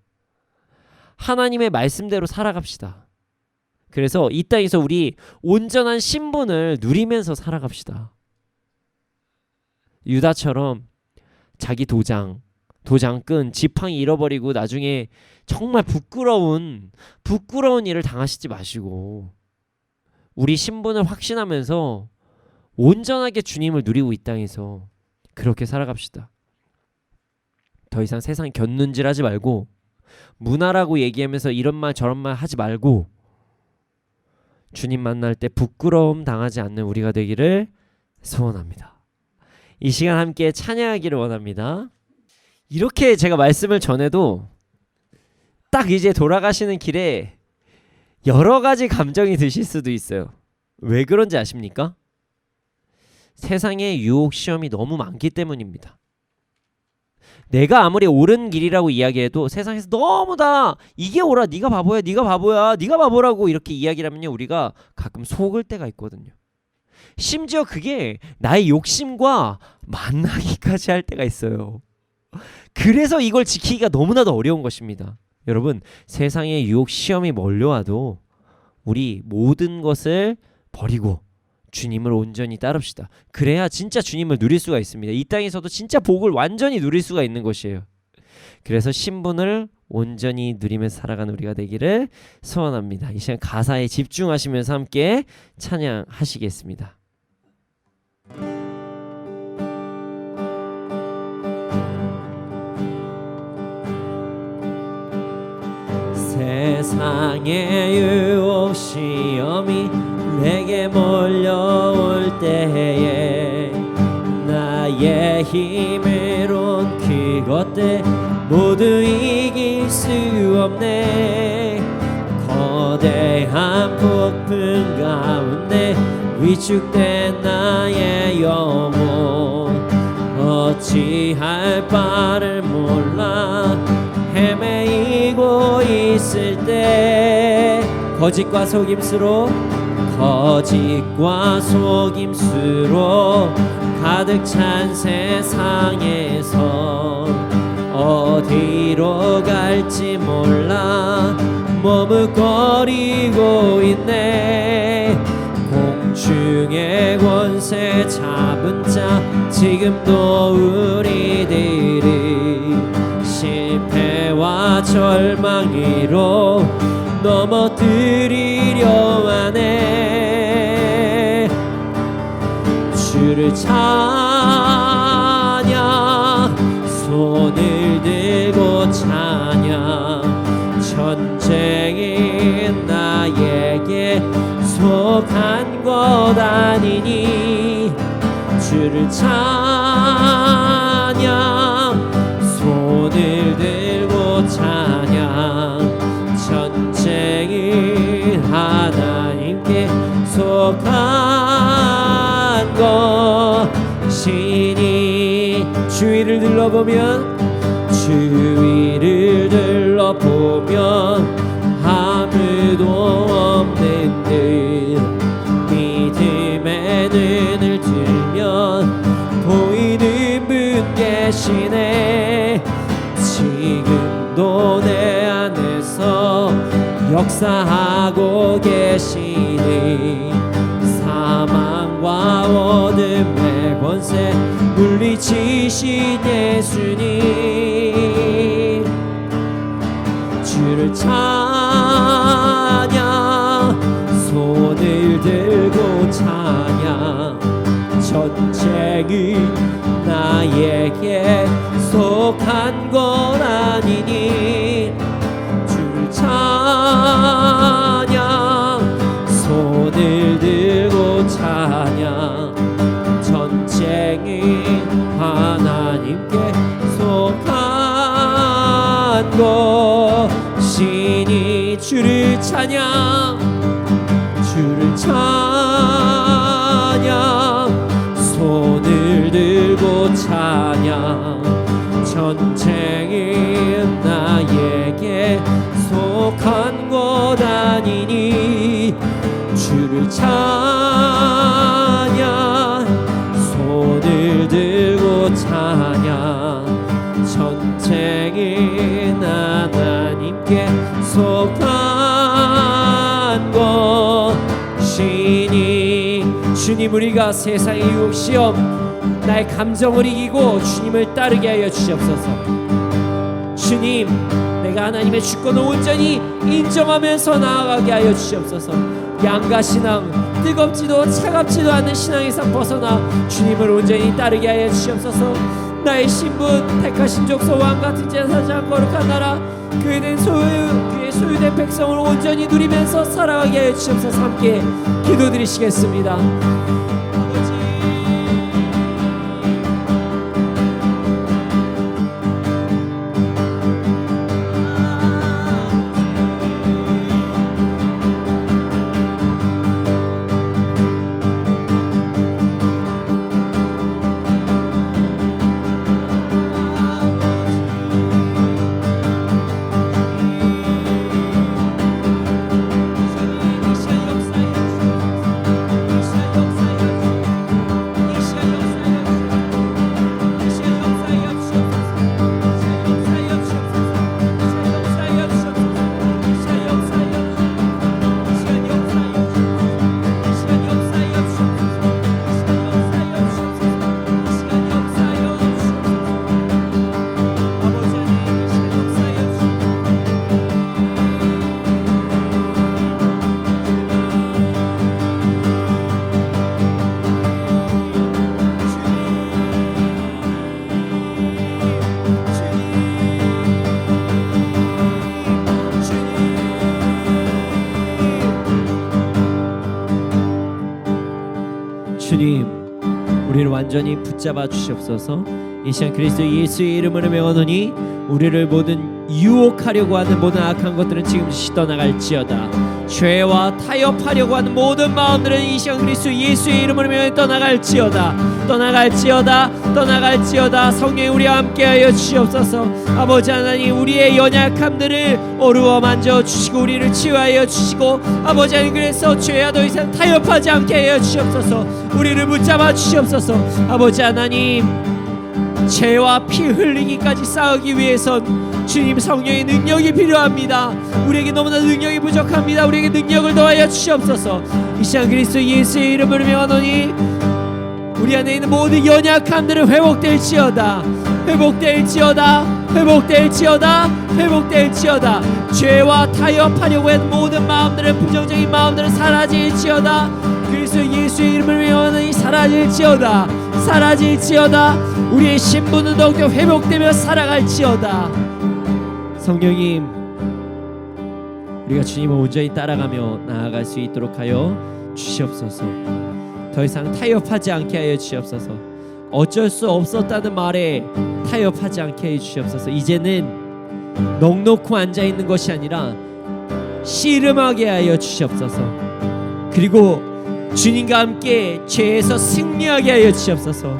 Speaker 1: 하나님의 말씀대로 살아갑시다. 그래서 이 땅에서 우리 온전한 신분을 누리면서 살아갑시다. 유다처럼 자기 도장, 도장꾼, 지팡이 잃어버리고 나중에 정말 부끄러운 일을 당하시지 마시고 우리 신분을 확신하면서 온전하게 주님을 누리고 이 땅에서 그렇게 살아갑시다. 더 이상 세상 곁눈질 하지 말고 문화라고 얘기하면서 이런 말 저런 말 하지 말고 주님 만날 때 부끄러움 당하지 않는 우리가 되기를 소원합니다. 이 시간 함께 찬양하기를 원합니다. 이렇게 제가 말씀을 전해도 딱 이제 돌아가시는 길에 여러 가지 감정이 드실 수도 있어요. 왜 그런지 아십니까? 세상에 유혹 시험이 너무 많기 때문입니다. 내가 아무리 옳은 길이라고 이야기해도 세상에서 너무 다 이게 옳아, 네가 바보야, 네가 바보야, 네가 바보라고 이렇게 이야기를 하면요 우리가 가끔 속을 때가 있거든요. 심지어 그게 나의 욕심과 만나기까지 할 때가 있어요. 그래서 이걸 지키기가 너무나도 어려운 것입니다. 여러분, 세상에 유혹 시험이 몰려와도 우리 모든 것을 버리고 주님을 온전히 따릅시다. 그래야 진짜 주님을 누릴 수가 있습니다. 이 땅에서도 진짜 복을 완전히 누릴 수가 있는 것이에요. 그래서 신분을 온전히 누리면서 살아가는 우리가 되기를 소원합니다. 이 시간 가사에 집중하시면서 함께 찬양하시겠습니다. 세상의 유혹 시험이 내게 몰려올 때에 나의 힘으론 그것들 모두 이길 수 없네. 거대한 폭풍 가운데 위축된 나의 영혼 어찌할 바를 몰라 헤매이고 있을 때 거짓과 속임수로 가득 찬 세상에서 어디로 갈지 몰라 머뭇거리고 있네. 공중의 권세 잡은 자 지금도 우리들이 실패와 절망으로 넘어뜨리려 하네. 주를 찬양 손을 들고 찬양 전쟁은 나에게 속한 것 아니니 주를 찬양 손을 들고 찬양 전쟁은 하나님께 속한 것이니 주위를 둘러보면 아무도 없는 듯 믿음의 눈을 들면 보이는 분 계시네. 지금도 내 안에서 역사하고 계시니 사망과 어둠의 권세 물리치신 예수님 주를 찬양 손을 들고 찬양 전쟁은 나에게 속한 건 아니니 주를 찬양 손을 들고 찬양 전쟁은 하나님께 속한 것이니 주를 찬양 손을 들고 찬양 전쟁은 나에게 속한 것 아니니 주를 찬양 손을 들고 찬양 전쟁은 하나님께 속한 것이니 주님 우리가 세상의 유혹 시험 나의 감정을 이기고 주님을 따르게 하여 주시옵소서. 주님, 내가 하나님의 주권을 온전히 인정하면서 나아가게 하여 주시옵소서. 양가 신앙, 뜨겁지도 차갑지도 않은 신앙에서 벗어나 주님을 온전히 따르게 하여 주시옵소서. 나의 신분, 택하신 족속 왕 같은 제사장 거룩한 나라, 그의 소유된 백성을 온전히 누리면서 살아가게 하여 주시옵소서. 함께 기도드리시겠습니다. 주님, 우리를 완전히 붙잡아 주시옵소서. 이 시간 그리스도 예수의 이름으로 명하노니 우리를 모든 유혹하려고 하는 모든 악한 것들은 지금씩 떠나갈지어다. 죄와 타협하려고 하는 모든 마음들은 이 시간 그리스도 예수의 이름으로 명하노니 떠나갈지어다. 떠나갈지어다. 성령이 우리와 함께하여 주시옵소서. 아버지 하나님, 우리의 연약함들을 어루어 만져주시고 우리를 치유하여 주시고, 아버지 하나님, 그래서 죄와 더 이상 타협하지 않게 하여 주시옵소서. 우리를 붙잡아 주시옵소서. 아버지 하나님, 죄와 피 흘리기까지 싸우기 위해선 주님 성령의 능력이 필요합니다. 우리에게 너무나 능력이 부족합니다. 우리에게 능력을 더하여 주시옵소서. 이 시간 그리스도 예수의 이름으로 명하노니 우리 안에 있는 모든 연약함들은 회복될지어다. 죄와 타협하려고 하는 모든 마음들은, 부정적인 마음들은 사라질지어다. 그리스도 예수의 이름을 명하노니 사라질지어다. 우리의 신분은 더욱더 회복되며 살아갈지어다. 성령님, 우리가 주님을 온전히 따라가며 나아갈 수 있도록 하여 주시옵소서. 더 이상 타협하지 않게 하여 주시옵소서. 어쩔 수 없었다는 말에 타협하지 않게 해 주시옵소서. 이제는 넋놓고 앉아있는 것이 아니라 씨름하게 하여 주시옵소서. 그리고 주님과 함께 죄에서 승리하게 하여 주시옵소서.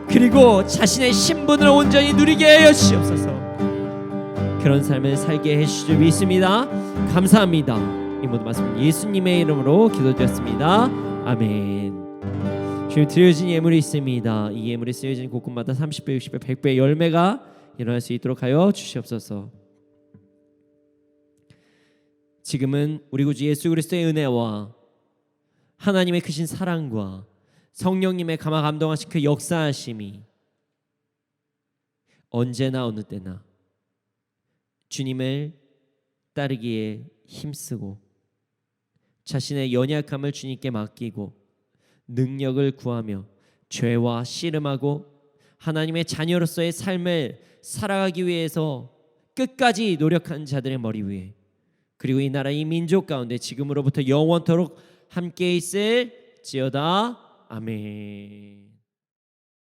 Speaker 1: 그리고 자신의 신분을 온전히 누리게 하여 주시옵소서. 그런 삶을 살게 해주실 줄 믿습니다. 감사합니다. 이 모든 말씀 예수님의 이름으로 기도드렸습니다. 아멘. 주님, 드려진 예물이 있습니다. 이 예물이 쓰여진 곳곳마다 30배, 60배, 100배 열매가 일어날 수 있도록 하여 주시옵소서. 지금은 우리 구주 예수 그리스도의 은혜와 하나님의 크신 사랑과 성령님의 감화 감동하신 그 역사하심이 언제나 어느 때나 주님을 따르기에 힘쓰고 자신의 연약함을 주님께 맡기고 능력을 구하며 죄와 씨름하고 하나님의 자녀로서의 삶을 살아가기 위해서 끝까지 노력한 자들의 머리 위에, 그리고 이 나라 이 민족 가운데 지금으로부터 영원토록 함께 있을지어다. 아멘.